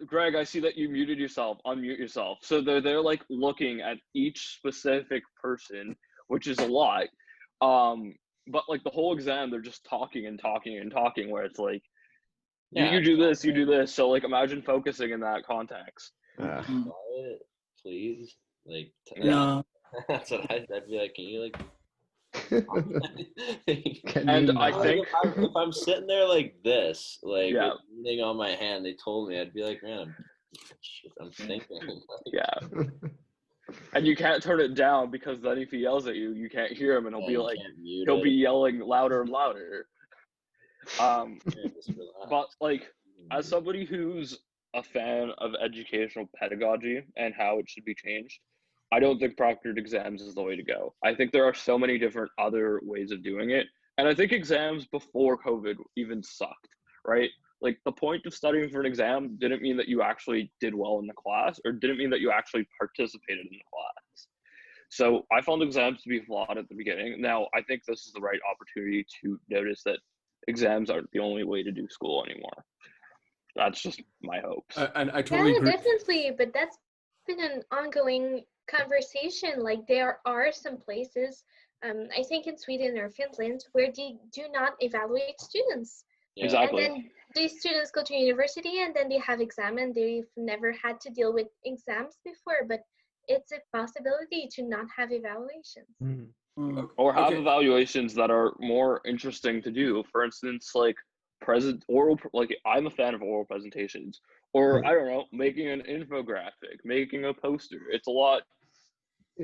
[SPEAKER 6] Greg, I see that you muted yourself. Unmute yourself. So they're like looking at each specific person, which is a lot. But like the whole exam, they're just talking and talking and talking. Where it's like,
[SPEAKER 3] yeah.
[SPEAKER 6] you do this, you do this. So like, imagine focusing in that context.
[SPEAKER 4] Ah.
[SPEAKER 2] Mm.
[SPEAKER 3] Quiet, please. Like,
[SPEAKER 2] No.
[SPEAKER 3] that's what I'd be like. Can you like?
[SPEAKER 4] Can
[SPEAKER 6] And
[SPEAKER 4] you
[SPEAKER 6] I
[SPEAKER 4] not?
[SPEAKER 6] think-
[SPEAKER 3] if I'm sitting there like this, like
[SPEAKER 6] Yeah.
[SPEAKER 3] with something on my hand, they told me, I'd be like, man, I'm thinking.
[SPEAKER 6] Yeah. And you can't turn it down because then if he yells at you, you can't hear him, and he'll
[SPEAKER 3] Yeah,
[SPEAKER 6] be
[SPEAKER 3] you
[SPEAKER 6] like,
[SPEAKER 3] can't mute
[SPEAKER 6] he'll
[SPEAKER 3] it.
[SPEAKER 6] be yelling louder and louder.
[SPEAKER 3] Yeah, just relax.
[SPEAKER 6] But like, as somebody who's a fan of educational pedagogy and how it should be changed, I don't think proctored exams is the way to go. I think there are so many different other ways of doing it. And I think exams before COVID even sucked, right? Like, the point of studying for an exam didn't mean that you actually did well in the class, or didn't mean that you actually participated in the class. So I found exams to be flawed at the beginning. Now, I think this is the right opportunity to notice that exams aren't the only way to do school anymore. That's just my hopes.
[SPEAKER 1] And I totally
[SPEAKER 5] Yeah,
[SPEAKER 1] agree.
[SPEAKER 5] definitely. But that's been an ongoing conversation. Like, there are some places, I think in Sweden or Finland, where they do not evaluate students.
[SPEAKER 3] Yeah.
[SPEAKER 6] Exactly.
[SPEAKER 5] And then these students go to university and then they have exam and they've never had to deal with exams before, but it's a possibility to not have evaluations.
[SPEAKER 4] Mm.
[SPEAKER 2] Mm.
[SPEAKER 6] Or have
[SPEAKER 1] Okay.
[SPEAKER 6] evaluations that are more interesting to do. For instance, like like I'm a fan of oral presentations. Or I don't know, making an infographic, making a poster. It's a lot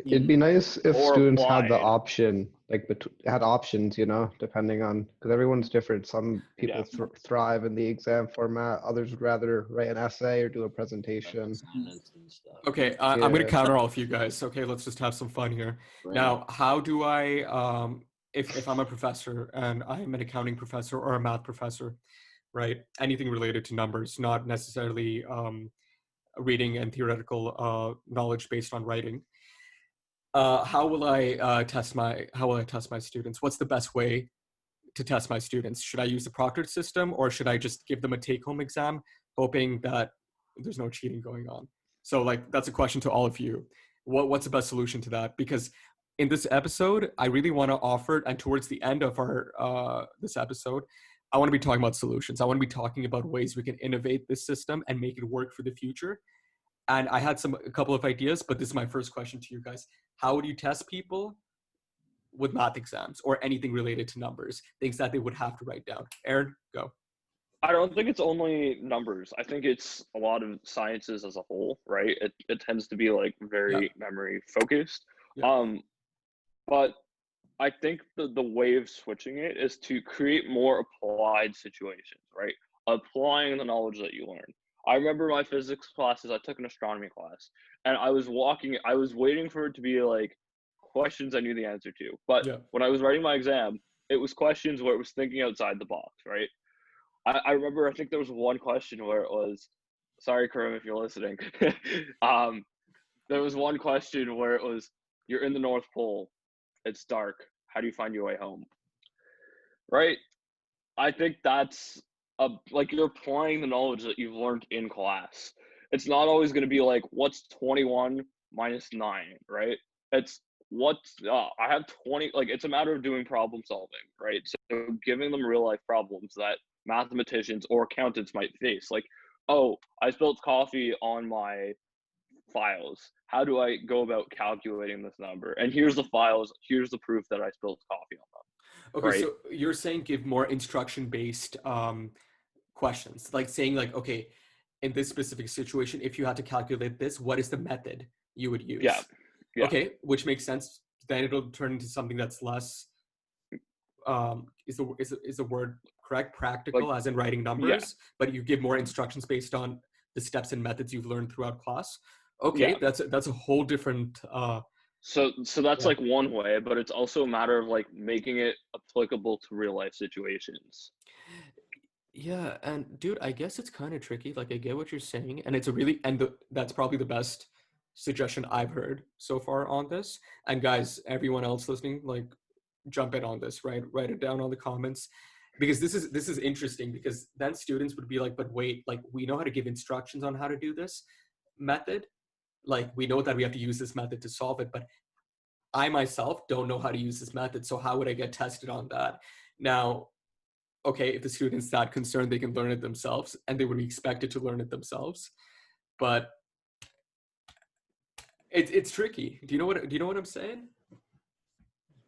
[SPEAKER 4] It'd be nice if
[SPEAKER 6] Or
[SPEAKER 4] students had the
[SPEAKER 6] applied.
[SPEAKER 4] option like had options, you know, depending on, because everyone's different. Some people
[SPEAKER 6] Yeah.
[SPEAKER 4] thrive in the exam format. Others would rather write an essay or do a
[SPEAKER 3] Like
[SPEAKER 4] presentation.
[SPEAKER 3] assignments and stuff.
[SPEAKER 1] Okay, I'm going to
[SPEAKER 4] Yeah.
[SPEAKER 1] counter all of you guys. Okay, let's just have some fun here.
[SPEAKER 3] Right.
[SPEAKER 1] Now, how do I, if I'm a professor and I'm an accounting professor or a math professor, right? Anything related to numbers, not necessarily reading and theoretical knowledge based on writing. How will I test my students? What's the best way to test my students? Should I use the proctored system, or should I just give them a take-home exam, hoping that there's no cheating going on? So, like, that's a question to all of you. What's the best solution to that? Because in this episode, I really want to offer, and towards the end of our this episode, I want to be talking about solutions. I want to be talking about ways we can innovate this system and make it work for the future. And I had a couple of ideas, but this is my first question to you guys. How would you test people with math exams or anything related to numbers, things that they would have to write down? Aaron, go.
[SPEAKER 6] I don't think it's only numbers. I think it's a lot of sciences as a whole, right? It tends to be like very memory focused.
[SPEAKER 1] Yeah.
[SPEAKER 6] But I think the way of switching it is to create more applied situations, right? Applying the knowledge that you learn. I remember my physics classes, I took an astronomy class, and I was waiting for it to be like questions I knew the answer to. But when I was writing my exam, it was questions where it was thinking outside the box, right? I remember, I think there was one question where it was, sorry, Karim, if you're listening. There was one question where it was, you're in the North Pole, it's dark, how do you find your way home? Right? I think that's like you're applying the knowledge that you've learned in class. It's not always going to be like, what's 21 minus 9, right? It's I have 20, like it's a matter of doing problem solving, right? So giving them real life problems that mathematicians or accountants might face. Like, oh, I spilled coffee on my files. How do I go about calculating this number? And here's the files. Here's the proof that I spilled coffee on them.
[SPEAKER 1] Okay,
[SPEAKER 6] right?
[SPEAKER 1] so you're saying give more instruction-based questions, like saying like, okay, in this specific situation, if you had to calculate this, what is the method you would use?
[SPEAKER 6] Yeah.
[SPEAKER 1] Okay, which makes sense. Then it'll turn into something that's less, is the word correct? Practical, like, as in writing numbers, but you give more instructions based on the steps and methods you've learned throughout class. Okay, that's a whole different.
[SPEAKER 6] So that's like one way, but it's also a matter of like making it applicable to real life situations.
[SPEAKER 1] Yeah, and dude, I guess it's kind of tricky. Like, I get what you're saying, and that's probably the best suggestion I've heard so far on this. And guys, everyone else listening, like, jump in on this, right? Write it down on the comments, because this is interesting, because then students would be like, but wait, like, we know how to give instructions on how to do this method. Like, we know that we have to use this method to solve it, but I myself don't know how to use this method. So how would I get tested on that? Now, okay, if the student's that concerned, they can learn it themselves, and they would be expected to learn it themselves. But it's tricky. Do you know what I'm saying?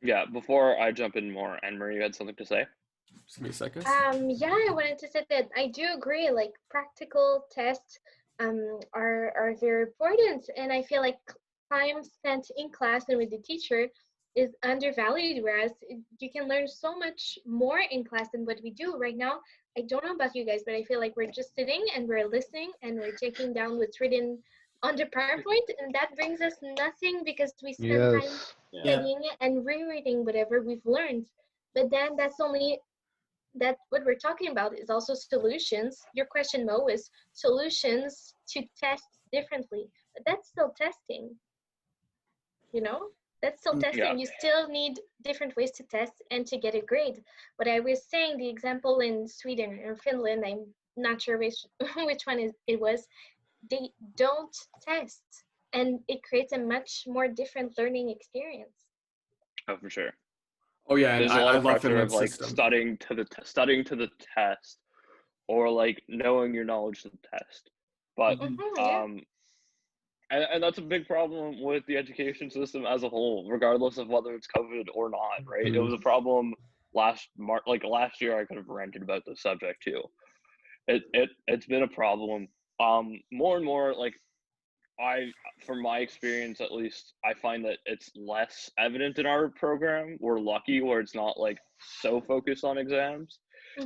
[SPEAKER 6] Yeah. Before I jump in more, Anne-Marie, you had something to say?
[SPEAKER 1] Just give me a second.
[SPEAKER 5] Yeah, I wanted to say that I do agree. Like, practical tests are very important, and I feel like time spent in class and with the teacher is undervalued, whereas you can learn so much more in class than what we do right now. I don't know about you guys, but I feel like we're just sitting and we're listening and we're taking down what's written on the PowerPoint, and that brings us nothing because we spend time studying and rereading whatever we've learned. But then that what we're talking about is also solutions. Your question, Mo, is solutions to test differently, but that's still testing, you know? That's still testing.
[SPEAKER 6] Yeah.
[SPEAKER 5] You still need different ways to test and to get a grade. What I was saying, the example in Sweden or Finland, I'm not sure which one it was, they don't test, and it creates a much more different learning experience.
[SPEAKER 6] Oh, for sure.
[SPEAKER 1] Oh yeah,
[SPEAKER 6] there's a lot of pressure
[SPEAKER 1] Finland's
[SPEAKER 6] of like
[SPEAKER 1] system.
[SPEAKER 6] studying to the test, or like knowing your knowledge to the test. But and that's a big problem with the education system as a whole, regardless of whether it's COVID or not, right? It was a problem last year. I could have ranted about this subject too. It's been a problem. More and more, like, from my experience at least, I find that it's less evident in our program. We're lucky where it's not like so focused on exams,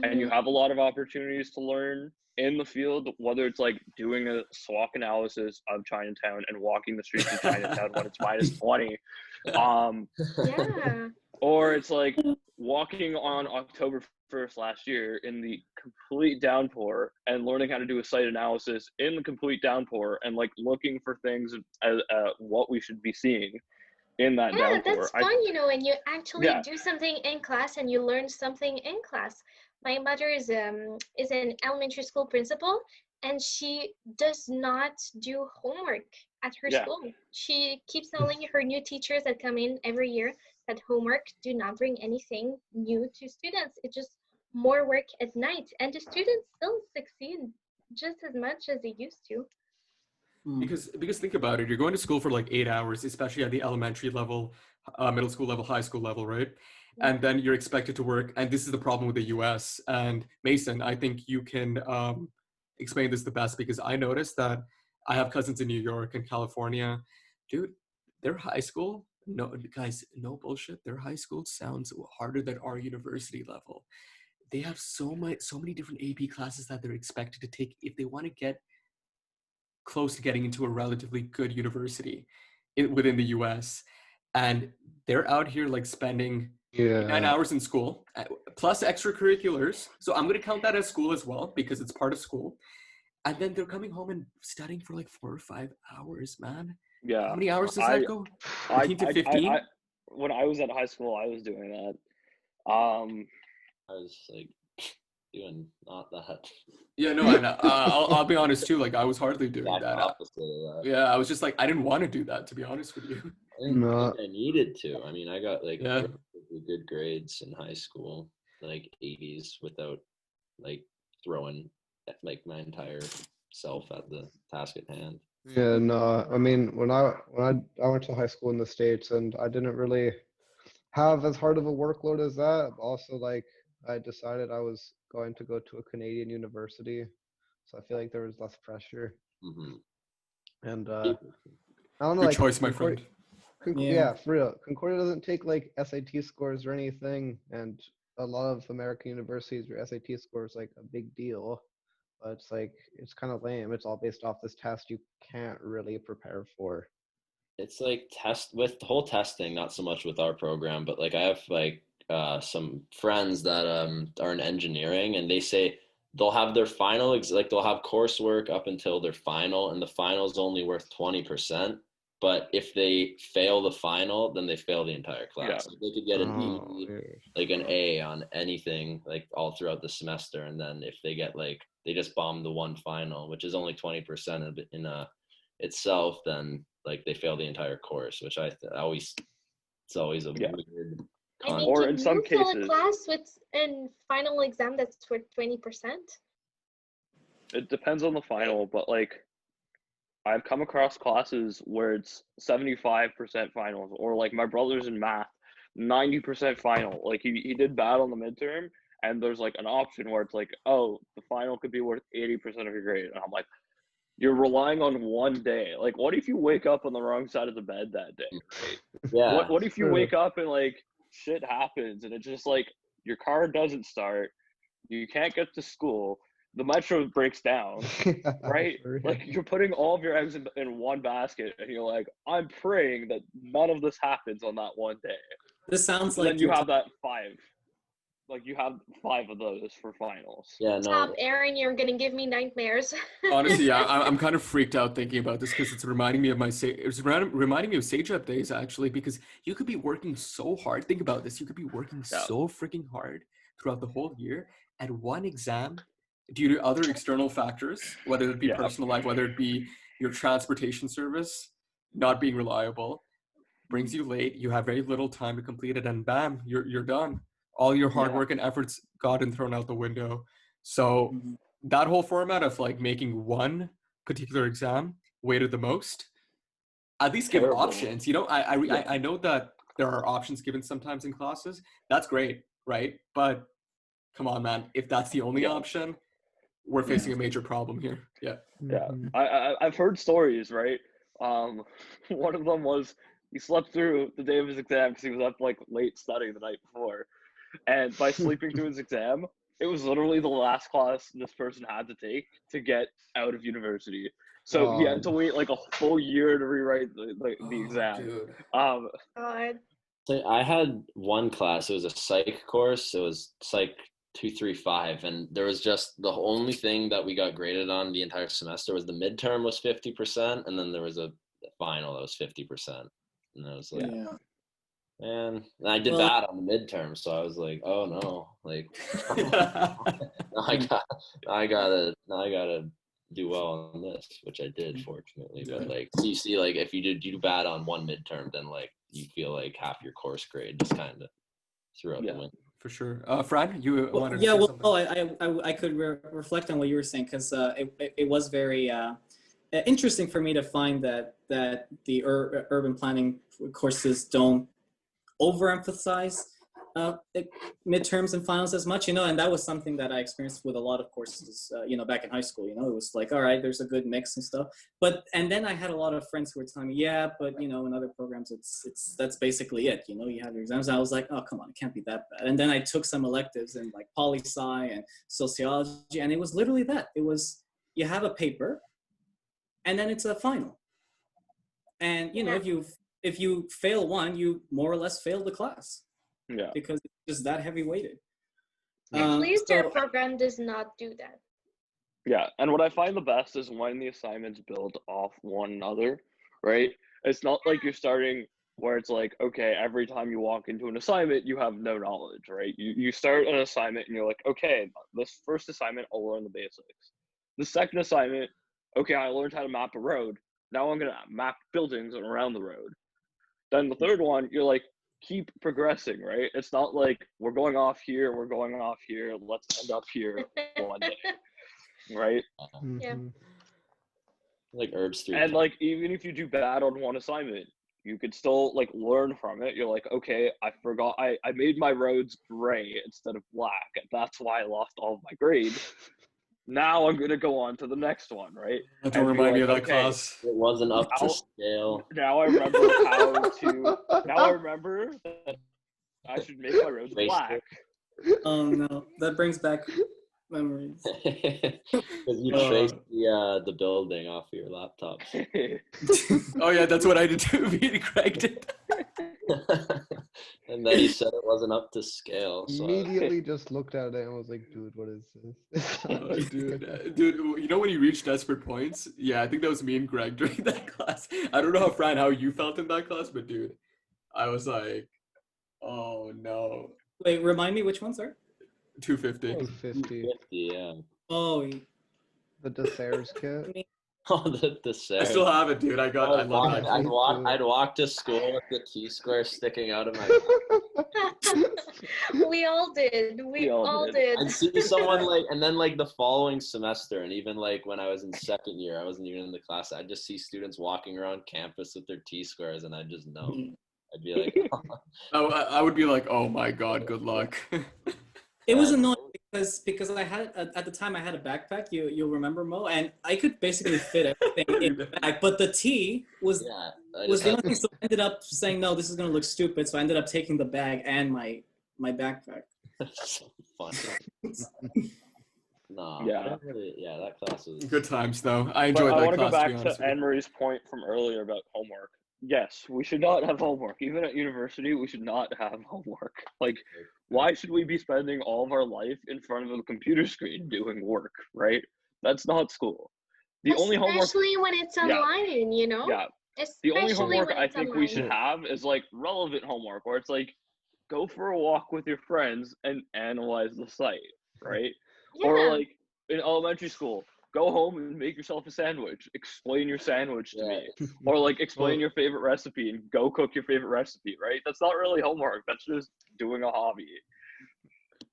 [SPEAKER 6] and you have a lot of opportunities to learn in the field, whether it's like doing a SWOT analysis of Chinatown and walking the streets of Chinatown when it's minus 20.
[SPEAKER 5] Yeah.
[SPEAKER 6] Or it's like walking on October 1st last year in the complete downpour and learning how to do a site analysis in the complete downpour and like looking for things as what we should be seeing in that
[SPEAKER 5] Yeah,
[SPEAKER 6] downpour.
[SPEAKER 5] that's fun, you know, when you actually
[SPEAKER 6] Yeah.
[SPEAKER 5] do something in class and you learn something in class. My mother is an elementary school principal, and she does not do homework at her
[SPEAKER 6] Yeah.
[SPEAKER 5] school. She keeps telling her new teachers that come in every year that homework do not bring anything new to students. It's just more work at night, and the students still succeed just as much as they used to.
[SPEAKER 1] Because think about it, you're going to school for like 8 hours, especially at the elementary level, middle school level, high school level, right? And then you're expected to work, and this is the problem with the US. And Mason, I think you can explain this the best, because I noticed that I have cousins in New York and California. Dude, their high school, no guys, no bullshit, their high school sounds harder than our university level. They have so many different AP classes that they're expected to take if they want to get close to getting into a relatively good university within the US. And they're out here like spending 9
[SPEAKER 4] Yeah.
[SPEAKER 1] hours in school plus extracurriculars. So I'm going to count that as school as well, because it's part of school. And then they're coming home and studying for like 4 or 5 hours, man.
[SPEAKER 6] Yeah.
[SPEAKER 1] How many hours does that go? 14 to 15?
[SPEAKER 6] When I was at high school, I was doing that.
[SPEAKER 3] I was like doing not that.
[SPEAKER 1] Yeah, no, I know. I'll be honest too. Like I was hardly doing
[SPEAKER 3] Exact
[SPEAKER 1] that.
[SPEAKER 3] opposite of that.
[SPEAKER 1] Yeah, I was just like, I didn't want to do that, to be honest with you.
[SPEAKER 3] I didn't
[SPEAKER 4] No.
[SPEAKER 3] think I needed to. I mean, I got like
[SPEAKER 1] Yeah.
[SPEAKER 3] relatively good grades in high school, like 80s, without like throwing like my entire self at the task at hand.
[SPEAKER 4] Yeah, no. I mean, when I went to high school in the States, and I didn't really have as hard of a workload as that. Also, like, I decided I was going to go to a Canadian university, so I feel like there was less pressure.
[SPEAKER 3] Mm-hmm.
[SPEAKER 4] And I don't know,
[SPEAKER 1] Good
[SPEAKER 4] like
[SPEAKER 1] choice, my friend.
[SPEAKER 4] Yeah, for real. Concordia doesn't take like SAT scores or anything, and a lot of American universities, your SAT score is like a big deal. But it's like, it's kind of lame. It's all based off this test you can't really prepare for.
[SPEAKER 3] It's like test with the whole testing, not so much with our program, but like I have like some friends that are in engineering, and they say they'll have their final like they'll have coursework up until their final, and the final is only worth 20%. But if they fail the final, then they fail the entire class.
[SPEAKER 6] Yeah.
[SPEAKER 3] Like they could get an
[SPEAKER 4] Oh,
[SPEAKER 3] E,
[SPEAKER 4] yeah.
[SPEAKER 3] like an A on anything, like all throughout the semester, and then if they get like they just bomb the one final, which is only 20% of it in itself, then like they fail the entire course, which it's always a
[SPEAKER 6] Yeah.
[SPEAKER 3] weird
[SPEAKER 5] I mean,
[SPEAKER 3] concept.
[SPEAKER 6] Or
[SPEAKER 5] can
[SPEAKER 6] in some
[SPEAKER 5] you fill a
[SPEAKER 6] cases-
[SPEAKER 5] class with a final exam that's for 20%?
[SPEAKER 6] It depends on the final, but like I've come across classes where it's 75% finals, or like my brother's in math, 90% final. Like he did bad on the midterm, and there's like an option where it's like, oh, the final could be worth 80% of your grade. And I'm like, you're relying on one day. Like, what if you wake up on the wrong side of the bed that day, right?
[SPEAKER 3] Yeah.
[SPEAKER 6] What if you
[SPEAKER 4] True.
[SPEAKER 6] wake up and like shit happens, and it's just like your car doesn't start, you can't get to school, the metro breaks down, right?
[SPEAKER 4] For real.
[SPEAKER 6] Like you're putting all of your eggs in one basket, and you're like, I'm praying that none of this happens on that one day.
[SPEAKER 2] This sounds
[SPEAKER 6] And
[SPEAKER 2] like
[SPEAKER 6] then you
[SPEAKER 2] you're
[SPEAKER 6] have that 5. Like you have 5 of those for finals.
[SPEAKER 3] Yeah,
[SPEAKER 5] Stop,
[SPEAKER 3] no.
[SPEAKER 5] Aaron, you're gonna give me nightmares.
[SPEAKER 1] Honestly, yeah, I'm kind of freaked out thinking about this, because it's reminding me of reminding me of Sage Up days, actually, because you could be working so hard. Think about this. You could be working
[SPEAKER 6] Yeah.
[SPEAKER 1] so freaking hard throughout the whole year, and one exam, due to other external factors, whether it be
[SPEAKER 6] Yeah.
[SPEAKER 1] personal life, whether it be your transportation service not being reliable, brings you late. You have very little time to complete it, and bam, you're done. All your hard
[SPEAKER 6] Yeah.
[SPEAKER 1] work and efforts gotten thrown out the window. So that whole format of like making one particular exam weighted the most, at least give
[SPEAKER 6] Terrible.
[SPEAKER 1] options. You know, I know that there are options given sometimes in classes. That's great, right? But come on, man, if that's the only
[SPEAKER 6] Yeah.
[SPEAKER 1] option, we're facing a major problem here. Yeah.
[SPEAKER 6] Yeah,
[SPEAKER 4] Mhm.
[SPEAKER 6] I've heard stories, right, One of them was he slept through the day of his exam because he was up like late studying the night before, and by sleeping through his exam, it was literally the last class this person had to take to get out of university. So he had to wait like a full year to rewrite the exam.
[SPEAKER 1] Dude.
[SPEAKER 5] God.
[SPEAKER 3] So I had one class. It was a psych course. It was psych 235, and there was just the only thing that we got graded on the entire semester was the midterm was 50%, and then there was a final that was 50%. And I was like,
[SPEAKER 2] Yeah.
[SPEAKER 3] man, and I did
[SPEAKER 2] Well,
[SPEAKER 3] bad on the midterm, so I was like, oh no, like I gotta do well on this, which I did fortunately. But like, you see, like if you do bad on one midterm, then like you feel like half your course grade just kind of threw out the window.
[SPEAKER 1] For sure. Fran, you wanted to
[SPEAKER 2] yeah,
[SPEAKER 1] say
[SPEAKER 2] well,
[SPEAKER 1] something?
[SPEAKER 2] I could reflect on what you were saying because it was very interesting for me to find that the urban planning courses don't overemphasize midterms and finals as much, and that was something that I experienced with a lot of courses, back in high school. It was like, all right, there's a good mix and stuff. And then I had a lot of friends who were telling me, yeah, but in other programs, that's basically it. You have your exams. And I was like, oh, come on, it can't be that bad. And then I took some electives in like poli-sci and sociology, and it was literally that. It was, you have a paper, and then it's a final. And if you fail one, you more or less fail the class.
[SPEAKER 6] Yeah.
[SPEAKER 2] Because it's just that heavy weighted.
[SPEAKER 5] At least our program does not do that.
[SPEAKER 6] Yeah, and what I find the best is when the assignments build off one another, right? It's not like you're starting where it's like, okay, every time you walk into an assignment, you have no knowledge, right? You start an assignment and you're like, okay, this first assignment, I'll learn the basics. The second assignment, okay, I learned how to map a road. Now I'm going to map buildings around the road. Then the third one, you're like, keep progressing, right? It's not like we're going off here, let's end up here one day, right?
[SPEAKER 5] Yeah.
[SPEAKER 3] Like herbs 3.
[SPEAKER 6] And like even if you do bad on one assignment, you could still like learn from it. You're like, okay, I forgot I made my roads gray instead of black, and that's why I lost all of my grade. Now I'm gonna go on to the next one, right?
[SPEAKER 1] Don't remind me of that class.
[SPEAKER 3] It wasn't up to scale.
[SPEAKER 6] Now I remember Now I remember that I should make my roads black.
[SPEAKER 2] Oh no, that brings back memories.
[SPEAKER 3] Because you traced the building off your laptop.
[SPEAKER 1] Oh yeah, that's what I did too. Me and Craig did.
[SPEAKER 3] And then he said it wasn't up to scale. So
[SPEAKER 4] Immediately just looked at it and was like, dude, what is this?
[SPEAKER 1] Dude, when you reach desperate points? Yeah, I think that was me and Greg during that class. I don't know how you felt in that class, but dude, I was like, oh no.
[SPEAKER 2] Wait, remind me which ones are?
[SPEAKER 1] 250.
[SPEAKER 4] 250.
[SPEAKER 3] yeah.
[SPEAKER 2] Oh,
[SPEAKER 4] The Desserts kit.
[SPEAKER 3] Oh, the
[SPEAKER 1] I still have it, dude. I love that.
[SPEAKER 3] I'd walk to school with the T-square sticking out of my.
[SPEAKER 5] We all did. We all did.
[SPEAKER 3] I'd see someone and then the following semester, and even when I was in second year, I wasn't even in the class. I'd just see students walking around campus with their T-squares, and I'd just know. I'd be like,
[SPEAKER 1] I would be like, oh my god, good luck.
[SPEAKER 2] it was annoying because I had at the time I had a backpack. You'll remember, Mo, and I could basically fit everything in the bag, but the T was the only thing. So I ended up saying, no, this is gonna look stupid. So I ended up taking the bag and my backpack.
[SPEAKER 3] That's so funny. No, that class was
[SPEAKER 1] good times though. I enjoyed that class.
[SPEAKER 6] I want to go back
[SPEAKER 1] to
[SPEAKER 6] Anne Marie's point from earlier about homework. Yes, we should not have homework. Even at university, we should not have homework. Why should we be spending all of our life in front of a computer screen doing work, right? That's not school.
[SPEAKER 5] Especially when it's online,
[SPEAKER 6] Yeah. The only homework I think we should have is relevant homework, where it's go for a walk with your friends and analyze the site, right?
[SPEAKER 5] Yeah.
[SPEAKER 6] Or in elementary school, go home and make yourself a sandwich. Explain your sandwich to me. Or explain your favorite recipe and go cook your favorite recipe, right? That's not really homework. That's just doing a hobby.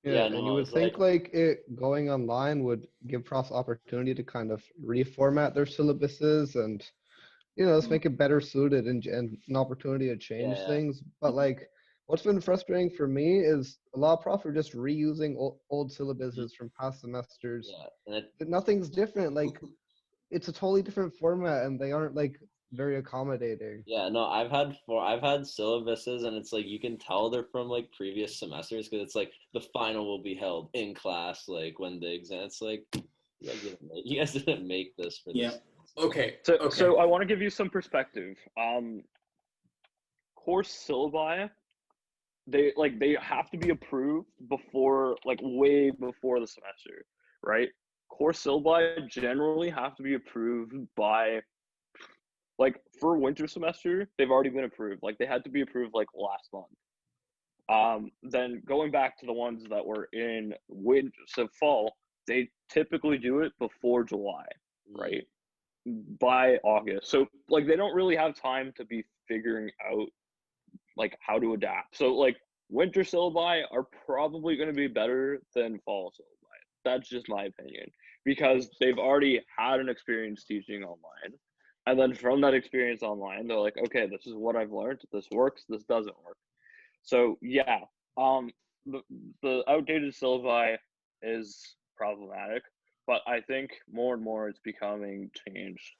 [SPEAKER 4] Yeah, and you would think it going online would give profs opportunity to kind of reformat their syllabuses and just make it better suited and an opportunity to change things. But what's been frustrating for me is a lot of profs are just reusing old syllabuses from past semesters.
[SPEAKER 3] Yeah,
[SPEAKER 4] Nothing's different. It's a totally different format, and they aren't very accommodating.
[SPEAKER 3] Yeah, no, I've had syllabuses, and it's like you can tell they're from like previous semesters because it's like the final will be held in class, like when the exam. It's like you guys didn't make this for
[SPEAKER 2] Yeah.
[SPEAKER 3] this.
[SPEAKER 1] Okay.
[SPEAKER 6] So I want to give you some perspective. Course syllabi, they have to be approved before, like, way before the semester, right? Course syllabi generally have to be approved by, like, for winter semester, they've already been approved. Like, they had to be approved like last month. Then going back to the ones that were in winter, so fall, they typically do it before July, right? By August. So like they don't really have time to be figuring out like how to adapt. So like winter syllabi are probably going to be better than fall syllabi. That's just my opinion, because they've already had an experience teaching online. And then from that experience online, they're like, okay, this is what I've learned. This works. This doesn't work. So yeah, the outdated syllabi is problematic, but I think more and more it's becoming changed.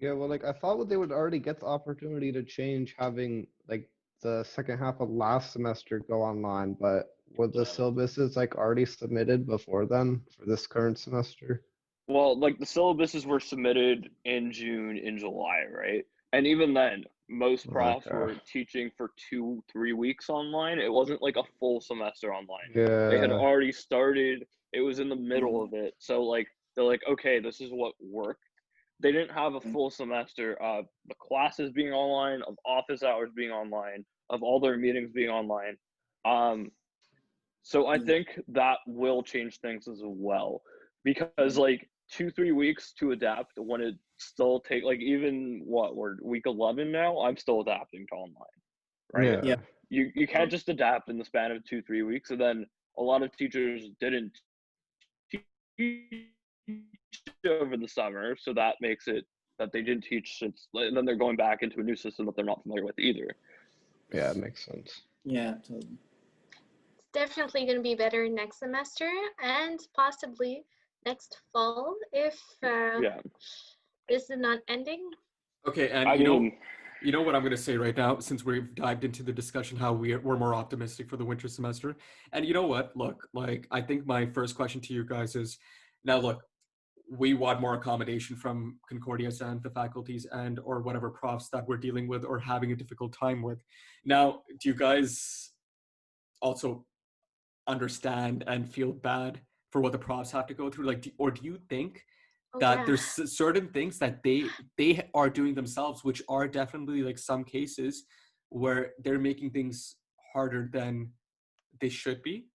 [SPEAKER 4] Yeah, well, like I thought they would already get the opportunity to change having like the second half of last semester go online, but were the syllabuses like already submitted before then for this current semester?
[SPEAKER 6] Well, like the syllabuses were submitted in June, in July, right? And even then, most profs
[SPEAKER 4] Okay.
[SPEAKER 6] were teaching for 2, 3 weeks online. It wasn't like a full semester online. They had
[SPEAKER 4] Yeah.
[SPEAKER 6] already started, it was in the middle of it. So like they're like, okay, this is what worked. They didn't have a full semester of the classes being online, of office hours being online, of all their meetings being online. So I think that will change things as well, because like 2, 3 weeks to adapt when it still take, like, even what, we're week 11 now, I'm still adapting to online, right?
[SPEAKER 4] Yeah.
[SPEAKER 6] You can't just adapt in the span of 2, 3 weeks. And then a lot of teachers didn't teach over the summer, so that makes it that they didn't teach since, and then they're going back into a new system that they're not familiar with either.
[SPEAKER 4] Yeah, it makes sense.
[SPEAKER 2] Yeah, totally.
[SPEAKER 5] It's definitely going to be better next semester and possibly next fall if
[SPEAKER 6] Yeah,
[SPEAKER 5] this is not ending.
[SPEAKER 1] Okay, and
[SPEAKER 6] I mean,
[SPEAKER 1] you know what I'm going to say right now, since we've dived into the discussion how we're more optimistic for the winter semester. And you know what? Look, like I think my first question to you guys is, now look, we want more accommodation from Concordias and the faculties and or whatever profs that we're dealing with or having a difficult time with. Now, do you guys also understand and feel bad for what the profs have to go through? Like, or do you think that there's certain things that they are doing themselves, which are definitely like some cases where they're making things harder than they should be?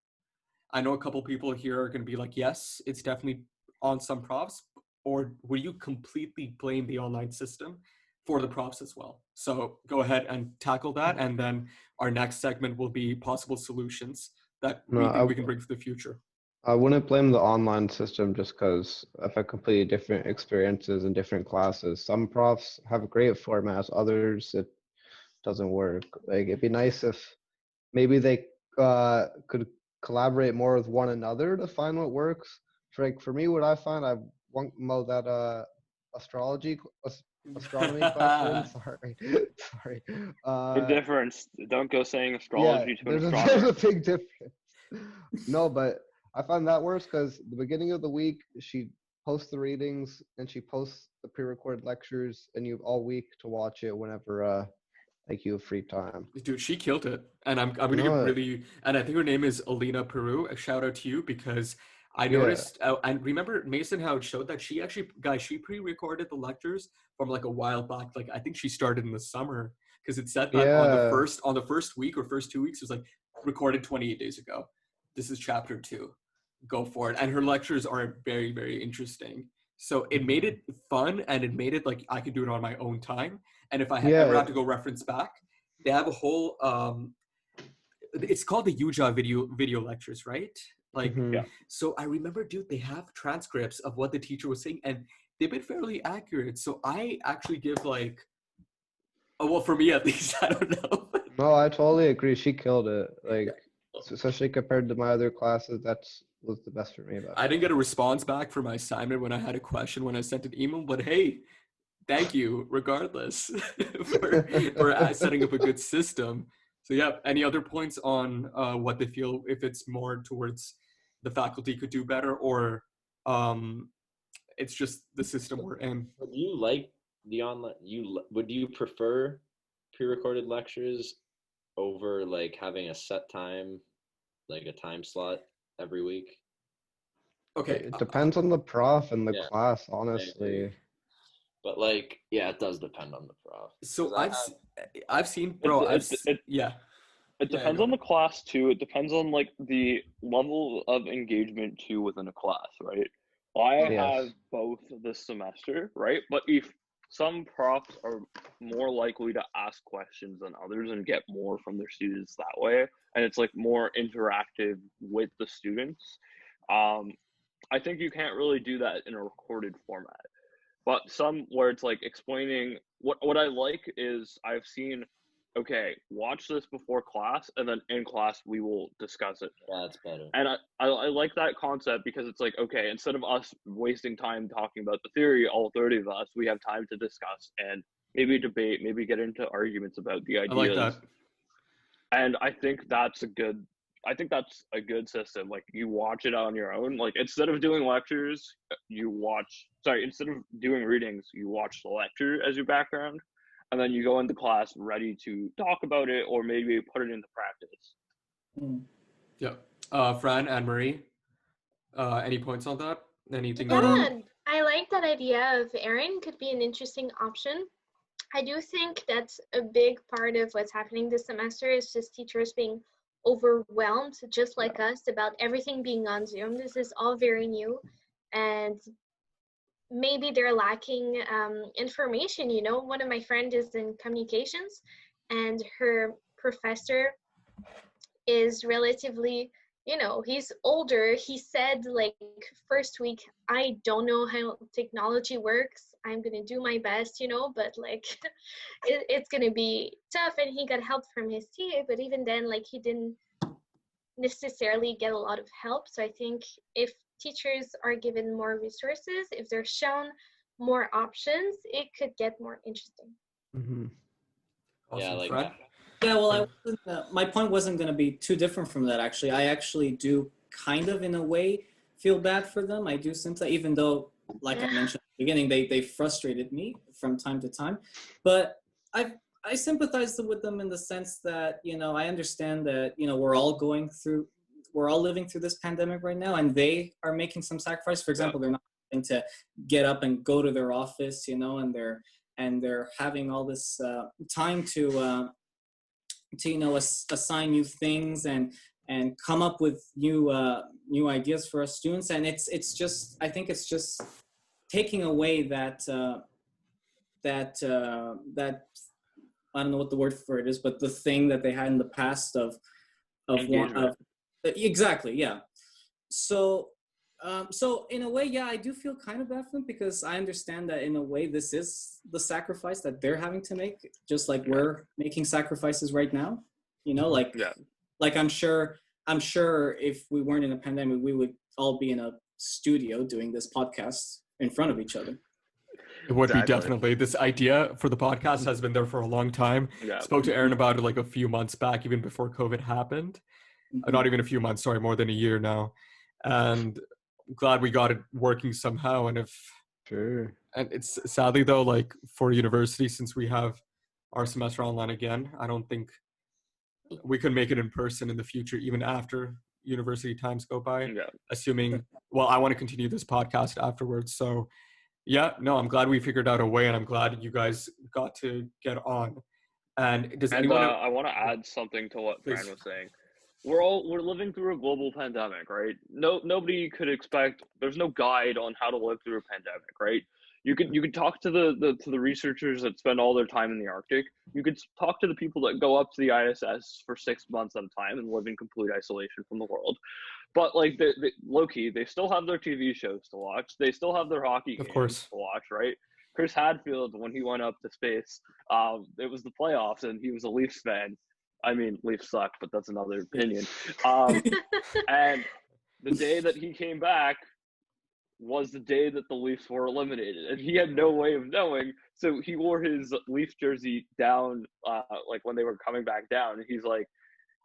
[SPEAKER 1] I know a couple people here are going to be like, yes, it's definitely on some profs, or will you completely blame the online system for the profs as well? So go ahead and tackle that, and then our next segment will be possible solutions that we think we can bring for the future.
[SPEAKER 4] I wouldn't blame the online system just because of a completely different experiences in different classes. Some profs have great formats, others it doesn't work. Like it'd be nice if maybe they could collaborate more with one another to find what works. For me, what I find, I want more that astronomy class. Sorry, sorry.
[SPEAKER 6] the difference. Don't go saying
[SPEAKER 4] Yeah,
[SPEAKER 6] astrology to an
[SPEAKER 4] there's
[SPEAKER 6] astronomer.
[SPEAKER 4] a big difference. No, but I find that worse because the beginning of the week she posts the readings and she posts the pre-recorded lectures, and you have all week to watch it whenever like you have free time.
[SPEAKER 1] Dude, she killed it. And I'm gonna give really, and I think her name is Alina Peru. A shout out to you, because I noticed, and remember Mason, how it showed that she actually, guys, she pre-recorded the lectures from like a while back. Like I think she started in the summer, because it said that on the first week or first 2 weeks, it was like recorded 28 days ago. This is chapter 2. Go for it. And her lectures are very, very interesting. So it made it fun, and it made it like I could do it on my own time. And if I ever have to go reference back, they have a whole it's called the UJA video lectures, right? Like so I remember, dude, they have transcripts of what the teacher was saying, and they've been fairly accurate. So I actually give like, oh well, for me at least, I don't know.
[SPEAKER 4] No, I totally agree. She killed it. Like especially compared to my other classes, was the best for me about it.
[SPEAKER 1] I didn't get a response back for my assignment when I had a question when I sent an email, but hey, thank you regardless for setting up a good system. So yeah, any other points on what they feel, if it's more towards the faculty could do better, or it's just the system we're in?
[SPEAKER 3] Would you like the online, would you prefer pre-recorded lectures over like having a set time, like a time slot every week?
[SPEAKER 1] Okay,
[SPEAKER 4] It depends on the prof and the
[SPEAKER 3] Yeah,
[SPEAKER 4] class,
[SPEAKER 3] I agree.
[SPEAKER 4] honestly.
[SPEAKER 3] But like, yeah, it does depend on the prof.
[SPEAKER 1] so
[SPEAKER 3] 'Cause
[SPEAKER 1] I've seen, bro. Yeah.
[SPEAKER 6] It
[SPEAKER 1] Yeah,
[SPEAKER 6] depends
[SPEAKER 1] go
[SPEAKER 6] on
[SPEAKER 1] ahead.
[SPEAKER 6] the class too. It depends on like the level of engagement too within a class, right? I
[SPEAKER 4] Yes.
[SPEAKER 6] have both this semester, right? But if some profs are more likely to ask questions than others and get more from their students that way, and it's like more interactive with the students, I think you can't really do that in a recorded format. But some where it's like explaining what I like is I've seen, okay, watch this before class, and then in class we will discuss it.
[SPEAKER 3] that's better.
[SPEAKER 6] And I like that concept because it's like, okay, instead of us wasting time talking about the theory, all 30 of us, we have time to discuss and maybe debate, maybe get into arguments about the
[SPEAKER 1] I like
[SPEAKER 6] ideas.
[SPEAKER 1] that.
[SPEAKER 6] And I think that's a good system. Like you watch it on your own. Like instead of doing lectures, instead of doing readings, you watch the lecture as your background, and then you go into class ready to talk about it or maybe put it into practice.
[SPEAKER 2] Mm.
[SPEAKER 1] Yeah. Fran, Anne Marie, any points on that? Anything you
[SPEAKER 2] Um,
[SPEAKER 1] want?
[SPEAKER 5] Yeah, I like that idea of Erin could be an interesting option. I do think that's a big part of what's happening this semester is just teachers being overwhelmed, just like us, about everything being on Zoom. This is all very new, and maybe they're lacking information. You know, one of my friends is in communications, and her professor is relatively, you know, he's older. He said like first week, I don't know how technology works. I'm gonna do my best, you know, but like it's gonna be tough. And he got help from his TA, but even then, like he didn't necessarily get a lot of help. So I think if teachers are given more resources, if they're shown more options, it could get more interesting.
[SPEAKER 4] Mm-hmm.
[SPEAKER 3] Yeah,
[SPEAKER 1] Awesome,
[SPEAKER 3] like
[SPEAKER 1] Fran.
[SPEAKER 2] Yeah, well,
[SPEAKER 1] Fran?
[SPEAKER 2] my point wasn't going to be too different from that, actually. I actually do kind of, in a way, feel bad for them. I do sympathize, even though, like I mentioned at the beginning, they frustrated me from time to time. But I sympathize with them in the sense that, you know, I understand that, you know, we're all living through this pandemic right now, and they are making some sacrifice. For example, they're not going to get up and go to their office, you know, and they're having all this time to you know assign new things and come up with new ideas for us students. And it's just, I think it's just taking away that I don't know what the word for it is, but the thing that they had in the past of
[SPEAKER 6] Engagement.
[SPEAKER 2] exactly, yeah. So so in a way, yeah, I do feel kind of bad for them, because I understand that in a way this is the sacrifice that they're having to make, just like we're making sacrifices right now. You know, like
[SPEAKER 6] Yeah.
[SPEAKER 2] like I'm sure if we weren't in a pandemic, we would all be in a studio doing this podcast in front of each other.
[SPEAKER 1] It would be
[SPEAKER 6] Exactly.
[SPEAKER 1] definitely. This idea for the podcast has been there for a long time.
[SPEAKER 6] Yeah.
[SPEAKER 1] Spoke to Aaron about it like a few months back, even before COVID happened. Not even a few months, sorry, more than a year now. And I'm glad we got it working somehow. And
[SPEAKER 4] Sure.
[SPEAKER 1] it's sadly though, like for university, since we have our semester online again, I don't think we could make it in person in the future, even after university times go by.
[SPEAKER 6] Yeah.
[SPEAKER 1] Assuming, well, I want to continue this podcast afterwards. So yeah, no, I'm glad we figured out a way, and I'm glad you guys got to get on. And does
[SPEAKER 6] And
[SPEAKER 1] anyone?
[SPEAKER 6] I want to add something to what
[SPEAKER 1] Please.
[SPEAKER 6] Fran was saying. We're living through a global pandemic, right? Nobody could expect. There's no guide on how to live through a pandemic, right? You could talk to the researchers that spend all their time in the Arctic. You could talk to the people that go up to the ISS for 6 months at a time and live in complete isolation from the world. But like the low key, they still have their TV shows to watch. They still have their hockey
[SPEAKER 1] Of
[SPEAKER 6] games
[SPEAKER 1] course.
[SPEAKER 6] to watch, right? Chris Hadfield, when he went up to space, it was the playoffs, and he was a Leafs fan. I mean, Leafs suck, but that's another opinion. And the day that he came back, was the day that the Leafs were eliminated, and he had no way of knowing. So he wore his Leafs jersey down, like when they were coming back down. And he's like,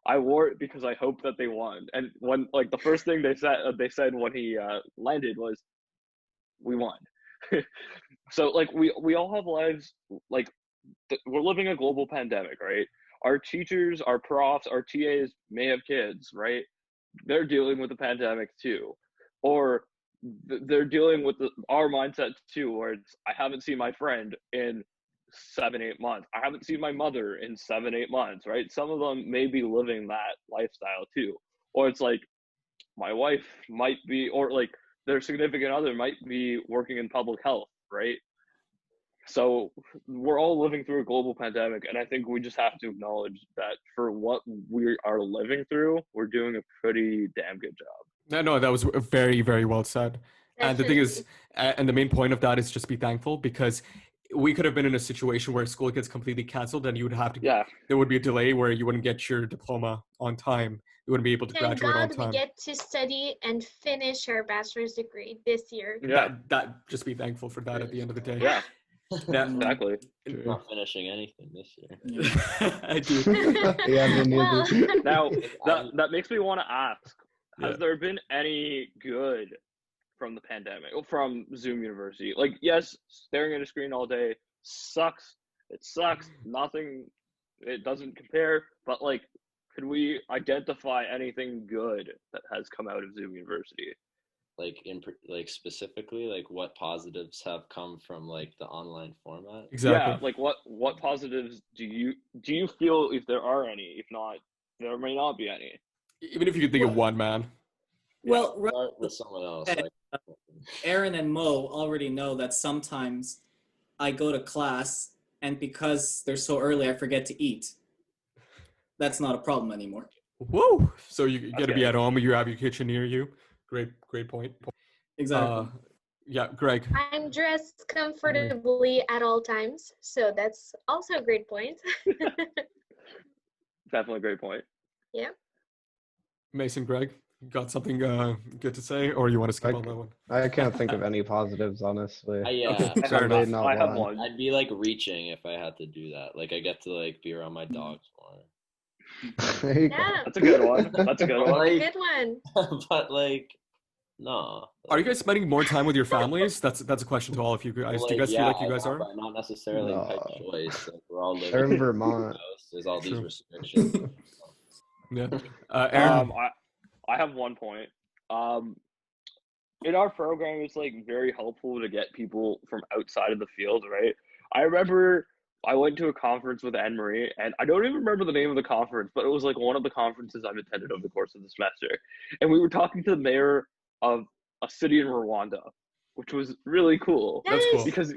[SPEAKER 6] "I wore it because I hope that they won." And when like the first thing they said when he landed was, "We won." So like we all have lives. Like we're living a global pandemic, right? Our teachers, our profs, our TAs may have kids, right? They're dealing with the pandemic too, or they're dealing with our mindset too, where it's, I haven't seen my friend in 7-8 months. I haven't seen my mother in 7-8 months, right? Some of them may be living that lifestyle too, or it's like my wife might be, or like their significant other might be working in public health, right? So we're all living through a global pandemic, and I think we just have to acknowledge that for what we are living through, we're doing a pretty damn good job.
[SPEAKER 1] No, that was very, very well said. And the thing is,
[SPEAKER 5] Definitely.
[SPEAKER 1] and the main point of that is just be thankful, because we could have been in a situation where school gets completely canceled and you would have to,
[SPEAKER 6] Yeah,
[SPEAKER 1] there would be a delay where you wouldn't get your diploma on time. You wouldn't be able to
[SPEAKER 5] Thank
[SPEAKER 1] graduate on
[SPEAKER 5] God we
[SPEAKER 1] time.
[SPEAKER 5] get to study and finish our bachelor's degree this year.
[SPEAKER 6] yeah,
[SPEAKER 1] That just be thankful for that at the end of the day.
[SPEAKER 6] yeah,
[SPEAKER 1] That,
[SPEAKER 6] exactly.
[SPEAKER 3] I'm not finishing anything this year.
[SPEAKER 2] Yeah.
[SPEAKER 1] I do.
[SPEAKER 4] Yeah, me
[SPEAKER 5] Well,
[SPEAKER 4] neither.
[SPEAKER 6] Now that makes me want to ask: has
[SPEAKER 1] Yeah.
[SPEAKER 6] there been any good from the pandemic, from Zoom University? Like, yes, staring at a screen all day sucks. It sucks. Nothing. It doesn't compare. But like, could we identify anything good that has come out of Zoom University?
[SPEAKER 3] Like like specifically, like what positives have come from like the online format?
[SPEAKER 1] Exactly.
[SPEAKER 6] Yeah, like what positives do you feel, if there are any? If not, there may not be any.
[SPEAKER 1] Even if you could think of one, man.
[SPEAKER 2] Well,
[SPEAKER 3] Start with someone else.
[SPEAKER 2] Okay.
[SPEAKER 3] Like,
[SPEAKER 2] Aaron and Mo already know that sometimes I go to class and because they're so early, I forget to eat. That's not a problem anymore.
[SPEAKER 1] Whoa! So you got to be
[SPEAKER 6] Okay.
[SPEAKER 1] at home. You have your kitchen near you. Great point.
[SPEAKER 2] Exactly.
[SPEAKER 1] Yeah, Greg.
[SPEAKER 5] I'm dressed comfortably at all times, so that's also a great point.
[SPEAKER 6] Definitely a great point.
[SPEAKER 5] Yeah.
[SPEAKER 1] Mason, Greg, got something good to say, or you want to skip on that one?
[SPEAKER 4] I can't think of any positives, honestly.
[SPEAKER 3] yeah,
[SPEAKER 1] Okay,
[SPEAKER 6] I
[SPEAKER 1] fair
[SPEAKER 6] have,
[SPEAKER 1] enough.
[SPEAKER 4] not
[SPEAKER 6] I have
[SPEAKER 4] one.
[SPEAKER 6] one.
[SPEAKER 3] I'd be like reaching if I had to do that. Like I get to like be around my dogs more.
[SPEAKER 4] There you go.
[SPEAKER 5] Yeah.
[SPEAKER 6] That's a good one. That's a good one.
[SPEAKER 5] That's a
[SPEAKER 3] Like,
[SPEAKER 5] good one.
[SPEAKER 3] but like, no.
[SPEAKER 1] Are you guys spending more time with your families? That's a question to all of you guys. Do you guys feel like you guys
[SPEAKER 3] I
[SPEAKER 1] are?
[SPEAKER 3] but not necessarily by
[SPEAKER 4] No.
[SPEAKER 3] choice. Like, we're all living
[SPEAKER 4] They're in
[SPEAKER 3] in
[SPEAKER 4] Vermont.
[SPEAKER 3] house. There's all these
[SPEAKER 1] True.
[SPEAKER 3] restrictions.
[SPEAKER 1] Yeah. Aaron.
[SPEAKER 6] I have one point. In our program, it's like very helpful to get people from outside of the field, right? I remember I went to a conference with Anne Marie, and I don't even remember the name of the conference, but it was like one of the conferences I've attended over the course of the semester. And we were talking to the mayor of a city in Rwanda, which was really cool.
[SPEAKER 1] That's cool.
[SPEAKER 5] Nice.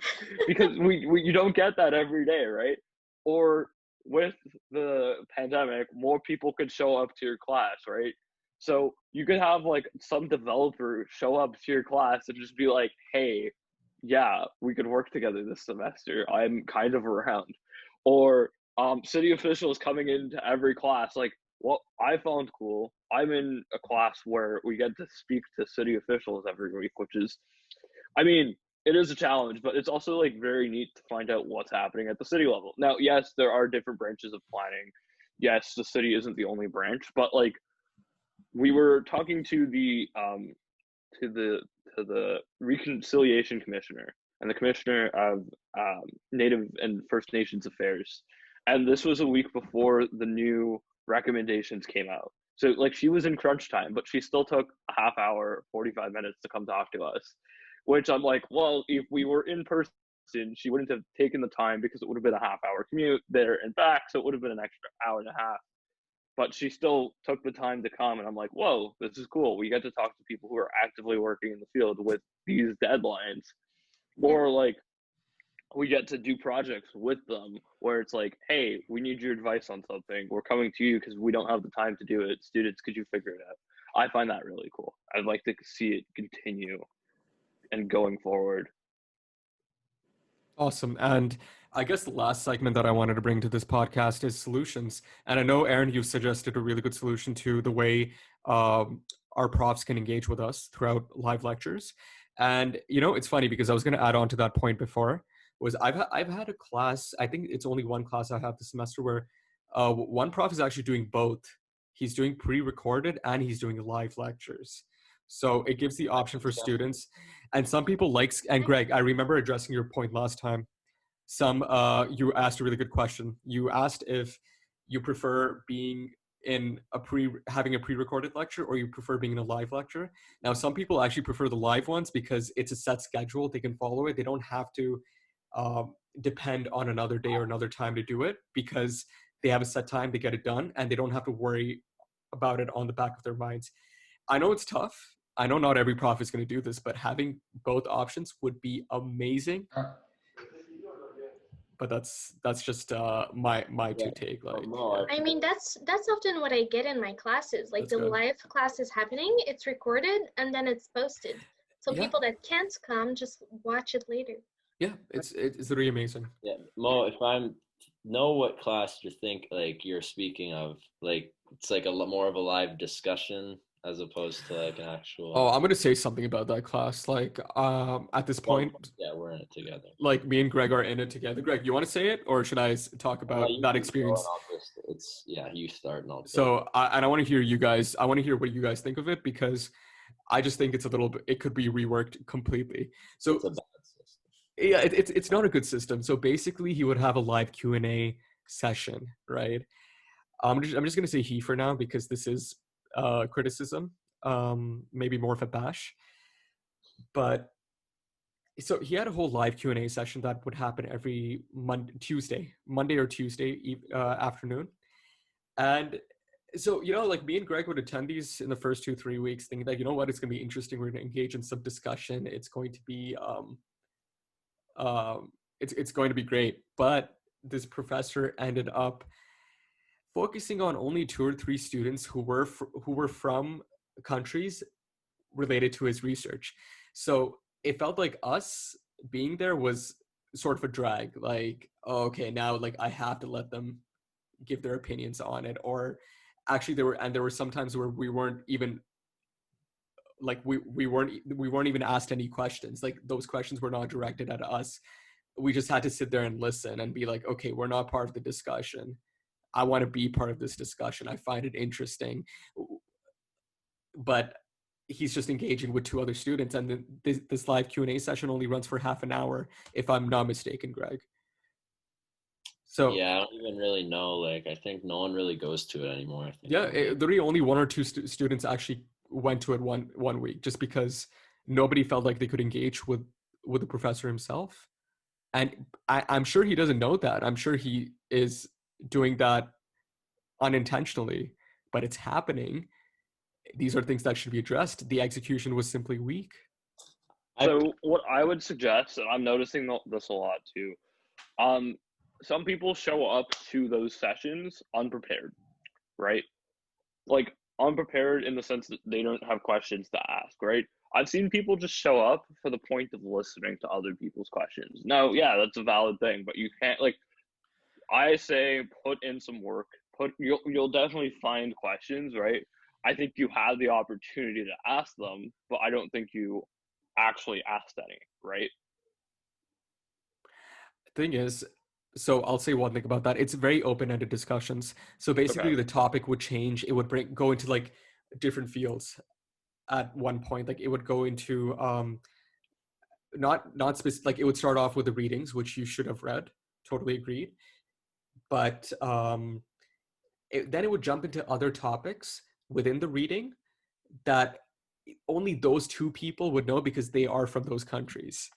[SPEAKER 6] Because we you don't get that every day, right? Or with the pandemic, more people could show up to your class, right? So you could have like some developer show up to your class and just be like, hey, yeah, we could work together this semester. I'm kind of around. Or city officials coming into every class. Like what I found cool, I'm in a class where we get to speak to city officials every week, which is, I mean, it is a challenge, but it's also like very neat to find out what's happening at the city level. Now, yes, there are different branches of planning. Yes, the city isn't the only branch, but like we were talking to the reconciliation commissioner and the commissioner of Native and First Nations affairs, and this was a week before the new recommendations came out. So like she was in crunch time, but she still took a half hour, 45 minutes to come talk to us, which I'm like, well, if we were in person, she wouldn't have taken the time because it would have been a half-hour commute there and back, so it would have been an extra hour and a half. But she still took the time to come, and I'm like, whoa, this is cool. We get to talk to people who are actively working in the field with these deadlines. Or like we get to do projects with them where it's like, hey, we need your advice on something. We're coming to you because we don't have the time to do it. Students, could you figure it out? I find that really cool. I'd like to see it continue and going forward.
[SPEAKER 1] Awesome. And I guess the last segment that I wanted to bring to this podcast is solutions. And I know, Aaron, you've suggested a really good solution to the way our profs can engage with us throughout live lectures. And it's funny because I was going to add on to that point before. Was I've had a class. I think it's only one class I have this semester where one prof is actually doing both. He's doing pre-recorded and he's doing live lectures. So it gives the option for students, and some people and Greg, I remember addressing your point last time. You asked a really good question. You asked if you prefer being having a pre-recorded lecture, or you prefer being in a live lecture. Now, some people actually prefer the live ones because it's a set schedule. They can follow it. They don't have to depend on another day or another time to do it, because they have a set time, they get it done, and they don't have to worry about it on the back of their minds. I know it's tough. I know not every prof is going to do this, but having both options would be amazing. But that's just my two take. Like,
[SPEAKER 5] I mean, that's often what I get in my classes. Like, the live class is happening, it's recorded, and then it's posted. So people that can't come just watch it later.
[SPEAKER 1] Yeah, it's really amazing.
[SPEAKER 3] Yeah, Mo, if I'm know what class you think like you're speaking of, like it's like a lot more of a live discussion as opposed to like an actual.
[SPEAKER 1] Oh, I'm gonna say something about that class. Like, at this point,
[SPEAKER 3] yeah, we're in it together.
[SPEAKER 1] Like, me and Greg are in it together. Greg, you want to say it, or should I talk about that experience?
[SPEAKER 3] You start and I'll.
[SPEAKER 1] So, I want to hear you guys. I want to hear what you guys think of it, because I just think it's a little bit. It could be reworked completely. So,
[SPEAKER 3] it's a bad system.
[SPEAKER 1] Yeah, it's not a good system. So basically, he would have a live Q&A session, right? I'm just gonna say he for now, because this is criticism, maybe more of a bash. But so he had a whole live Q&A session that would happen every Monday or Tuesday afternoon. And so, like, me and Greg would attend these in the first 2-3 weeks, thinking that, what, it's gonna be interesting. We're gonna engage in some discussion. It's going to be it's going to be great. But this professor ended up focusing on only 2 or 3 students who were from countries related to his research. So it felt like us being there was sort of a drag. Like, oh, okay, now like I have to let them give their opinions on it. Or actually there were some times where we weren't even like we weren't even asked any questions. Like, those questions were not directed at us. We just had to sit there and listen and be like, okay, we're not part of the discussion. I want to be part of this discussion. I find it interesting. But he's just engaging with 2 other students, and this live Q&A session only runs for half an hour, if I'm not mistaken, Greg. So
[SPEAKER 3] yeah, I don't even really know. Like, I think no one really goes to it anymore. I think.
[SPEAKER 1] Yeah, literally only 1 or 2 students actually went to it one week, just because nobody felt like they could engage with the professor himself. And I'm sure he doesn't know that. I'm sure he is doing that unintentionally, but it's happening. These are things that should be addressed. The execution was simply weak.
[SPEAKER 6] So what I would suggest, and I'm noticing this a lot too, some people show up to those sessions unprepared, right? Like, unprepared in the sense that they don't have questions to ask, right? I've seen people just show up for the point of listening to other people's questions. Now, yeah, that's a valid thing, but you can't, like, I say put in some work. You'll definitely find questions, right? I think you had the opportunity to ask them, but I don't think you actually asked any, right?
[SPEAKER 1] Thing is, so I'll say one thing about that. It's very open-ended discussions. So basically, the topic would change. It would go into like different fields at one point. Like, it would go into not specific. Like, it would start off with the readings, which you should have read. Totally agreed. But then it would jump into other topics within the reading that only those 2 people would know, because they are from those countries.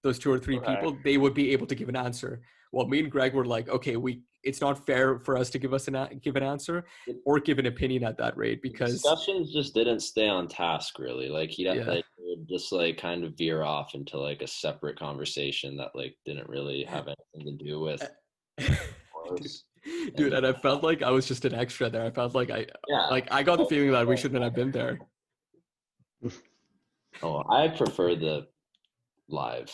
[SPEAKER 1] Those 2 or 3 people, they would be able to give an answer. Well, me and Greg were like, okay, it's not fair for us to give an answer or give an opinion at that rate, because
[SPEAKER 3] discussions just didn't stay on task really. Like, like, it would just like kind of veer off into like a separate conversation that like didn't really have anything to do with.
[SPEAKER 1] Dude, and I felt like I was just an extra there. I felt like I got the feeling that we shouldn't have been there.
[SPEAKER 3] Oh, I prefer the live,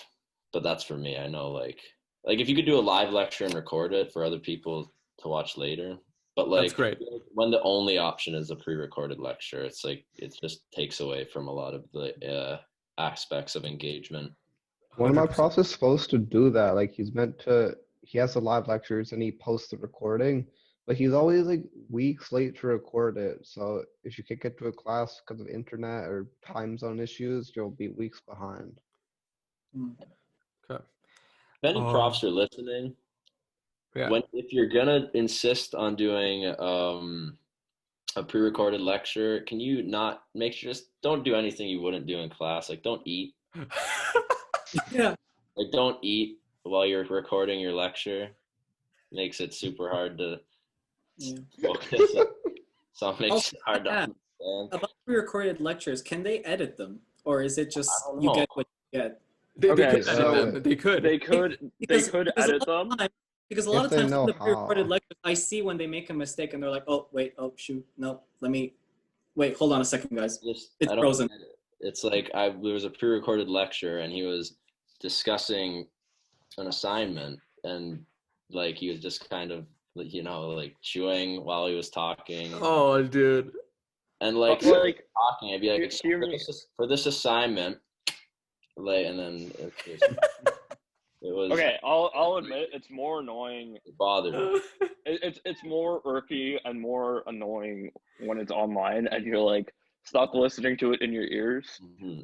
[SPEAKER 3] but that's for me. I know, like if you could do a live lecture and record it for other people to watch later, but like,
[SPEAKER 1] that's great.
[SPEAKER 3] When the only option is a pre-recorded lecture, it's like it just takes away from a lot of the aspects of engagement.
[SPEAKER 4] One of my
[SPEAKER 1] 100%.
[SPEAKER 4] profs is supposed to do that. Like he has the live lectures and he posts the recording, but he's always like weeks late to record it. So if you can't get to a class because of internet or time zone issues, you'll be weeks behind.
[SPEAKER 1] Okay.
[SPEAKER 3] If any profs are listening,
[SPEAKER 1] Yeah.
[SPEAKER 3] if you're gonna insist on doing a pre-recorded lecture, can you not make sure, just don't do anything you wouldn't do in class? Like don't eat.
[SPEAKER 2] Yeah.
[SPEAKER 3] Like don't eat while you're recording your lecture. Makes it super hard to focus. So it makes it hard to understand.
[SPEAKER 2] About pre-recorded lectures, can they edit them, or is it just
[SPEAKER 3] I don't
[SPEAKER 2] you
[SPEAKER 3] know.
[SPEAKER 2] get what you get?
[SPEAKER 1] They
[SPEAKER 6] Okay,
[SPEAKER 1] could
[SPEAKER 6] so
[SPEAKER 1] edit them. They could.
[SPEAKER 6] They could
[SPEAKER 2] Because
[SPEAKER 6] edit
[SPEAKER 2] a lot
[SPEAKER 6] them.
[SPEAKER 2] of times, because a lot
[SPEAKER 4] If
[SPEAKER 2] of
[SPEAKER 4] they
[SPEAKER 2] times
[SPEAKER 4] know
[SPEAKER 2] in the pre-recorded
[SPEAKER 4] how.
[SPEAKER 2] lectures, I see when they make a mistake and they're like, "Oh wait, oh shoot, no, let me wait, hold on a second, guys,
[SPEAKER 3] Just,
[SPEAKER 2] it's
[SPEAKER 3] I don't
[SPEAKER 2] frozen."
[SPEAKER 3] get it. It's like there was a pre-recorded lecture and he was discussing an assignment and like he was just kind of like chewing while he was talking.
[SPEAKER 1] Oh, dude.
[SPEAKER 3] And like,
[SPEAKER 6] But, like,
[SPEAKER 3] talking, I'd be like,
[SPEAKER 6] hear me.
[SPEAKER 3] for this assignment, like, and then it was
[SPEAKER 6] Okay, I'll admit it's more annoying.
[SPEAKER 3] it bothered me.
[SPEAKER 6] It's more irky and more annoying when it's online and you're like stuck listening to it in your ears.
[SPEAKER 3] Mhm.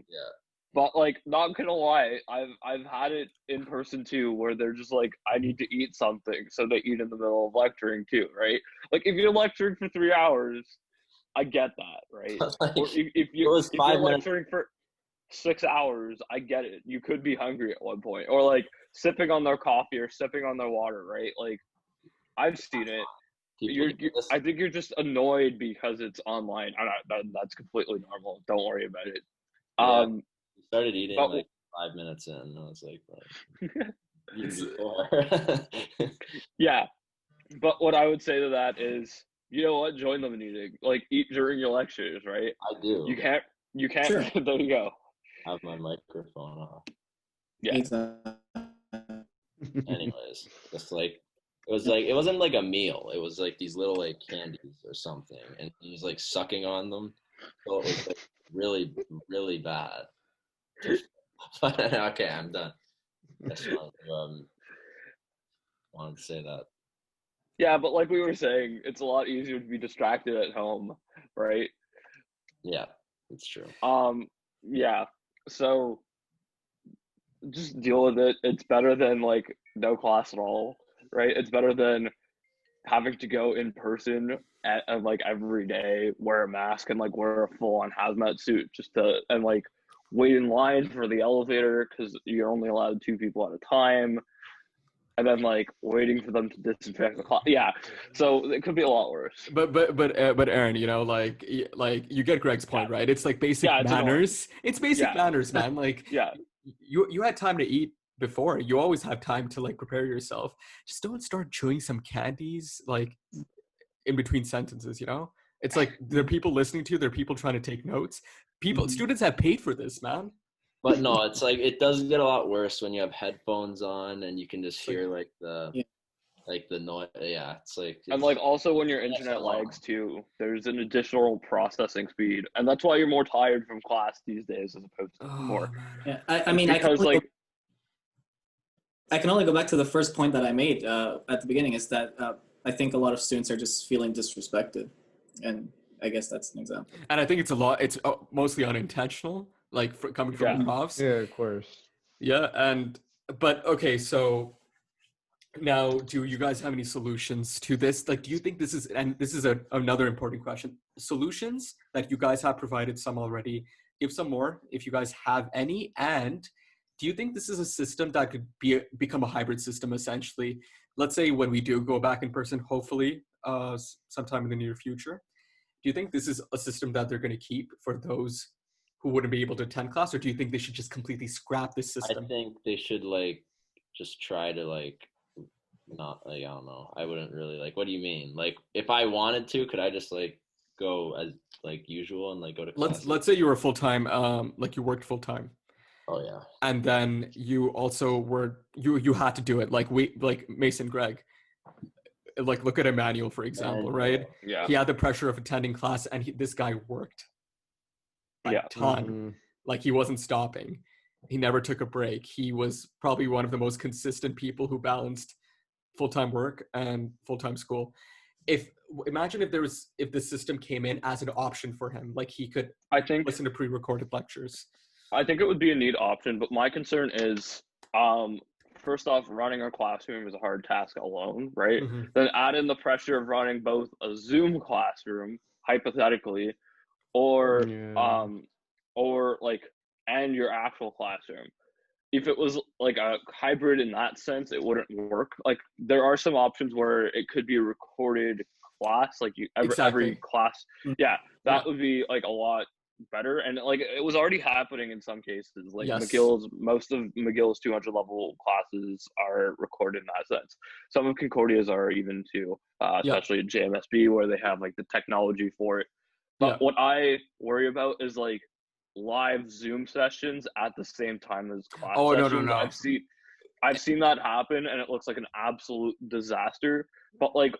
[SPEAKER 3] Yeah.
[SPEAKER 6] But like, not gonna lie, I've had it in person too, where they're just like, I need to eat something, so they eat in the middle of lecturing too, right? Like if you're lecturing for 3 hours, I get that, right?
[SPEAKER 3] Like,
[SPEAKER 6] Or if
[SPEAKER 3] it was
[SPEAKER 6] you're
[SPEAKER 3] 5 minutes.
[SPEAKER 6] lecturing for 6 hours, I get it. You could be hungry at one point, or like sipping on their coffee or sipping on their water, right? Like I've seen it. I think you're just annoyed because it's online. That's completely normal. Don't worry about it.
[SPEAKER 3] Yeah. We started eating
[SPEAKER 6] but-
[SPEAKER 3] like 5 minutes in, and I was like eating
[SPEAKER 1] It's-
[SPEAKER 3] before.
[SPEAKER 6] Yeah, but what I would say to that is, you know what? Join them in eating. Like eat during your lectures, right?
[SPEAKER 3] I do.
[SPEAKER 6] You can't.
[SPEAKER 2] Sure.
[SPEAKER 6] There you go.
[SPEAKER 3] Have my microphone off.
[SPEAKER 6] Yeah.
[SPEAKER 2] Exactly.
[SPEAKER 3] Anyways, just like it wasn't like a meal. It was like these little like candies or something, and he was like sucking on them. So it was like really, really bad. But okay, I'm done. Just wanted to say that.
[SPEAKER 6] Yeah, but like we were saying, it's a lot easier to be distracted at home, right?
[SPEAKER 3] Yeah, it's true.
[SPEAKER 6] Yeah. So just deal with it. It's better than like no class at all, right? It's better than having to go in person and like every day, wear a mask and like wear a full on hazmat suit and like wait in line for the elevator because you're only allowed 2 people at a time. And then like waiting for them to disinfect the class. Yeah, so it could be a lot worse.
[SPEAKER 1] But Aaron, like you get Greg's point, right? It's like basic
[SPEAKER 6] Yeah, it's
[SPEAKER 1] manners. It's basic
[SPEAKER 6] Yeah.
[SPEAKER 1] manners, man. Like
[SPEAKER 6] Yeah,
[SPEAKER 1] you had time to eat before. You always have time to like prepare yourself. Just don't start chewing some candies like in between sentences. It's like there are people listening to you. There are people trying to take notes. Students have paid for this, man.
[SPEAKER 3] But no, it's like it does get a lot worse when you have headphones on and you can just hear like the noise. Yeah, it's like
[SPEAKER 6] and like also when your internet lags too, there's an additional processing speed, and that's why you're more tired from class these days as opposed to before.
[SPEAKER 2] Yeah, I mean,
[SPEAKER 6] Because
[SPEAKER 2] I can only go back to the first point that I made at the beginning, is that I think a lot of students are just feeling disrespected, and I guess that's an example.
[SPEAKER 1] And I think it's mostly unintentional, like coming from the profs.
[SPEAKER 4] Yeah, of course.
[SPEAKER 1] Yeah, but okay, so now, do you guys have any solutions to this? Like, do you think this is another important question, solutions that you guys have provided some already? Give some more if you guys have any. And do you think this is a system that could become a hybrid system, essentially? Let's say when we do go back in person, hopefully sometime in the near future. Do you think this is a system that they're going to keep for those who wouldn't be able to attend class, or do you think they should just completely scrap this system?
[SPEAKER 3] I think they should like just try to like not like, I don't know. I wouldn't really like. What do you mean? Like, if I wanted to, could I just like go as like usual and like go to class?
[SPEAKER 1] Let's say you were full time, like you worked full time.
[SPEAKER 3] Oh yeah.
[SPEAKER 1] And then you also were you had to do it like Mason Greg. Like look at Emmanuel, for example, right?
[SPEAKER 6] Yeah.
[SPEAKER 1] He had the pressure of attending class, and this guy worked a ton. Like, he wasn't stopping. He never took a break. He was probably one of the most consistent people who balanced full-time work and full-time school. Imagine if the system came in as an option for him, like he could
[SPEAKER 6] I think
[SPEAKER 1] listen to pre-recorded lectures.
[SPEAKER 6] I think it would be a neat option, but my concern is, first off, running a classroom is a hard task alone, right?
[SPEAKER 1] Mm-hmm.
[SPEAKER 6] Then add in the pressure of running both a Zoom classroom, hypothetically, or
[SPEAKER 4] Yeah.
[SPEAKER 6] like, and your actual classroom. If it was like a hybrid in that sense, it wouldn't work. Like, there are some options where it could be a recorded class, like every class. Yeah, that would be like a lot better. And like, it was already happening in some cases. Like,
[SPEAKER 1] Yes.
[SPEAKER 6] most of McGill's 200 level classes are recorded in that sense. Some of Concordia's are even too, especially at JMSB, where they have like the technology for it. But what I worry about is like live Zoom sessions at the same time as class sessions.
[SPEAKER 1] No.
[SPEAKER 6] I've seen that happen, and it looks like an absolute disaster. But like,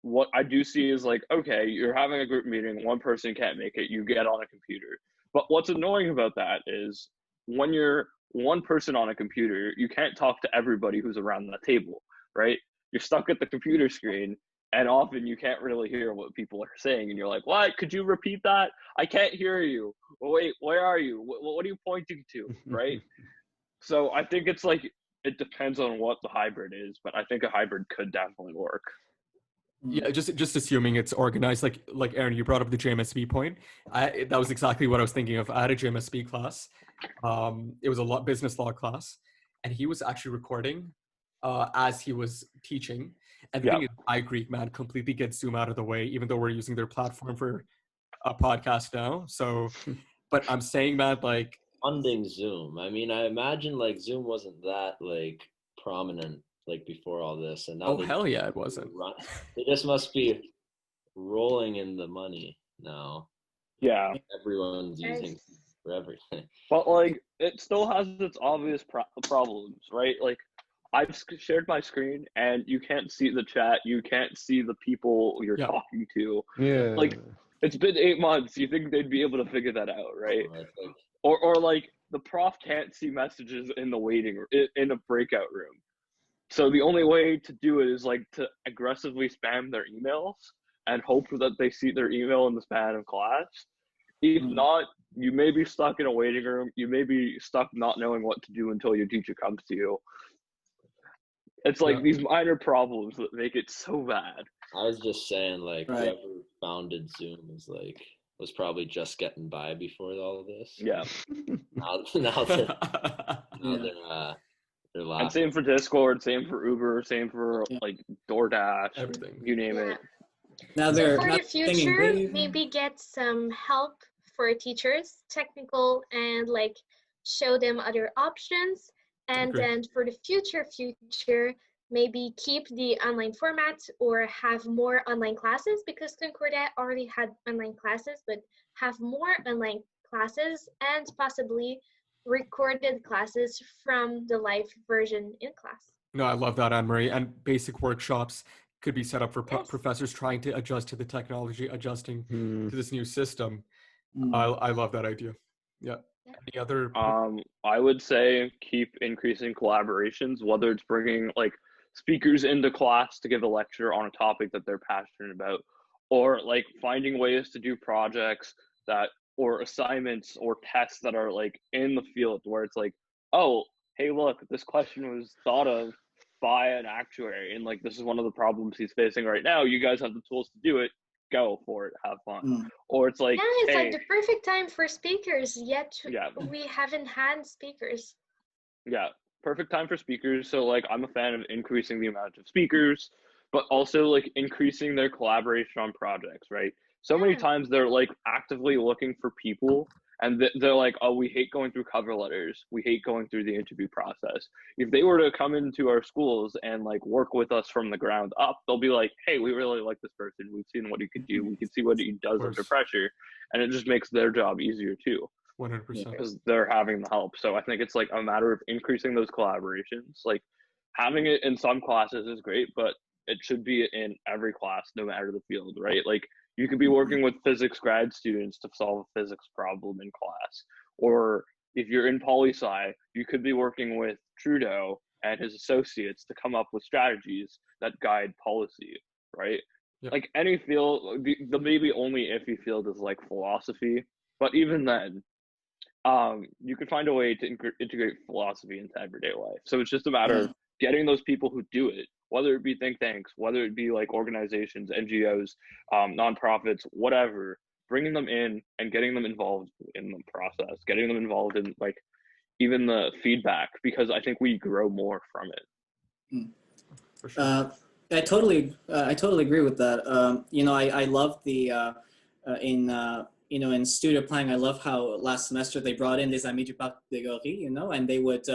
[SPEAKER 6] what I do see is like, okay, you're having a group meeting, one person can't make it, you get on a computer. But what's annoying about that is when you're one person on a computer, you can't talk to everybody who's around the table, right? You're stuck at the computer screen, and often you can't really hear what people are saying, and you're like, what? Could you repeat that? I can't hear you. Well, wait, where are you? What are you pointing to, right? So I think it's like, it depends on what the hybrid is, but I think a hybrid could definitely work.
[SPEAKER 1] Yeah, just assuming it's organized. Like Aaron, you brought up the JMSB point. That was exactly what I was thinking of. I had a JMSB class. It was a business law class, and he was actually recording as he was teaching. And the thing is, I agree, man, completely get Zoom out of the way, even though we're using their platform for a podcast now. So, but I'm saying that, like,
[SPEAKER 3] funding Zoom. I mean, I imagine like Zoom wasn't that like prominent like before all this, and now
[SPEAKER 1] hell yeah, it wasn't.
[SPEAKER 3] They just must be rolling in the money now.
[SPEAKER 6] Yeah,
[SPEAKER 3] everyone's using for everything.
[SPEAKER 6] But like, it still has its obvious problems, right? Like, I've shared my screen, and you can't see the chat. You can't see the people you're talking to.
[SPEAKER 4] Yeah.
[SPEAKER 6] Like, it's been 8 months. You think they'd be able to figure that out, right? Or like, the prof can't see messages in the in a breakout room. So the only way to do it is like to aggressively spam their emails and hope that they see their email in the span of class. If not, you may be stuck in a waiting room. You may be stuck not knowing what to do until your teacher comes to you. It's like these minor problems that make it so bad.
[SPEAKER 3] I was just saying, like, whoever founded Zoom was probably just getting by before all of this.
[SPEAKER 6] Yeah.
[SPEAKER 3] Now they're laughing.
[SPEAKER 6] And same for Discord, same for Uber, same for like DoorDash,
[SPEAKER 1] everything.
[SPEAKER 6] You name it.
[SPEAKER 2] Now
[SPEAKER 5] so for the future, maybe get some help for teachers, technical, and like show them other options. And then for the future, maybe keep the online format or have more online classes, because Concordia already had online classes, but have more online classes and possibly recorded classes from the live version in class.
[SPEAKER 1] No, I love that, Anne-Marie. And basic workshops could be set up for professors trying to adjust to the technology, adjusting to this new system. I love that idea. Yeah. Any other?
[SPEAKER 6] I would say keep increasing collaborations, whether it's bringing like speakers into class to give a lecture on a topic that they're passionate about, or like finding ways to do projects or assignments or tests that are like in the field, where it's like, oh, hey, look, this question was thought of by an actuary, and like, this is one of the problems he's facing right now. You guys have the tools to do it. Go for it, have fun. Or it's like,
[SPEAKER 5] it's like the perfect time for speakers, yet we haven't had speakers.
[SPEAKER 6] Perfect time for speakers. So like, I'm a fan of increasing the amount of speakers, but also like increasing their collaboration on projects, right? So many times they're like actively looking for people, and they're like, oh, we hate going through cover letters. We hate going through the interview process. If they were to come into our schools and like work with us from the ground up, they'll be like, hey, we really like this person. We've seen what he could do. We can see what he does under pressure. And it just makes their job easier too.
[SPEAKER 1] 100%.
[SPEAKER 6] Because they're having the help. So I think it's like a matter of increasing those collaborations. Like, having it in some classes is great, but it should be in every class, no matter the field, right? Like, you could be working with physics grad students to solve a physics problem in class, Or if you're in poli-sci, you could be working with Trudeau and his associates to come up with strategies that guide policy, right?
[SPEAKER 1] Yep.
[SPEAKER 6] Like any field, the maybe only iffy field is like philosophy, but even then, you could find a way to integrate philosophy into everyday life. So it's just a matter of getting those people who do it, whether it be think tanks, whether it be like organizations, NGOs, nonprofits, whatever, bringing them in and getting them involved in the process, getting them involved in like even the feedback, because I think we grow more from it.
[SPEAKER 1] For sure.
[SPEAKER 2] I totally agree with that. You know, I love the in studio planning. I love how last semester they brought in des amis du catégorie, you know, and they would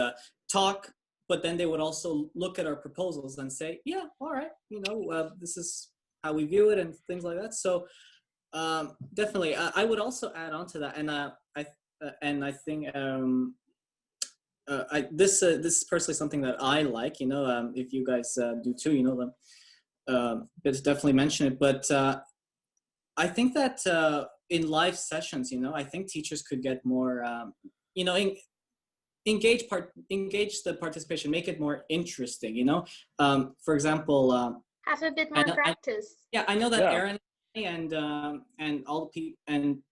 [SPEAKER 2] talk, but then they would also look at our proposals and say, yeah, all right, you know, this is how we view it and things like that. So definitely, I would also add on to that, and I think. This is personally something that I like, you know, if you guys do too, you know, let's definitely mention it. But I think that in live sessions, you know, I think teachers could get more, you know, engage the participation, make it more interesting, you know. For example,
[SPEAKER 5] have a bit more practice.
[SPEAKER 2] I know that Aaron and all the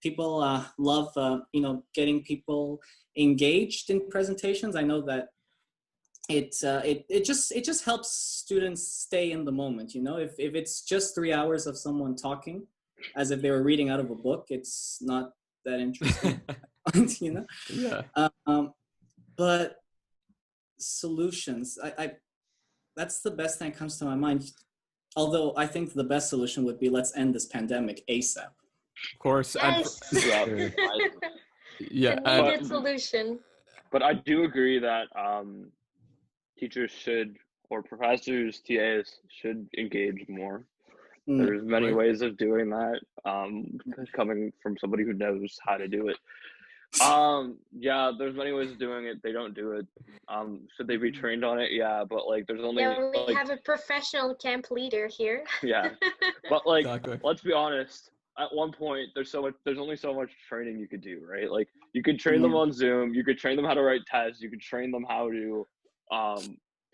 [SPEAKER 2] people love you know, getting people engaged in presentations. I know that it just helps students stay in the moment, you know. If it's just 3 hours of someone talking as if they were reading out of a book, it's not that interesting. You know.
[SPEAKER 1] Yeah.
[SPEAKER 2] But solutions, I that's the best thing that comes to my mind. Although I think the best solution would be, let's end this pandemic ASAP.
[SPEAKER 1] Of course.
[SPEAKER 5] Yes.
[SPEAKER 1] Yeah.
[SPEAKER 5] A needed solution.
[SPEAKER 6] But I do agree that teachers should, or professors, TAs should engage more. There's many ways of doing that, coming from somebody who knows how to do it. Yeah, there's many ways of doing it. They don't do it. Should they be trained on it? Yeah, but like there's only
[SPEAKER 5] we have a professional camp leader here.
[SPEAKER 6] Yeah, but like
[SPEAKER 1] Exactly.
[SPEAKER 6] let's be honest, at one point there's only so much training you could do, right? Like you could train them on Zoom, you could train them how to write tests, you could train them how to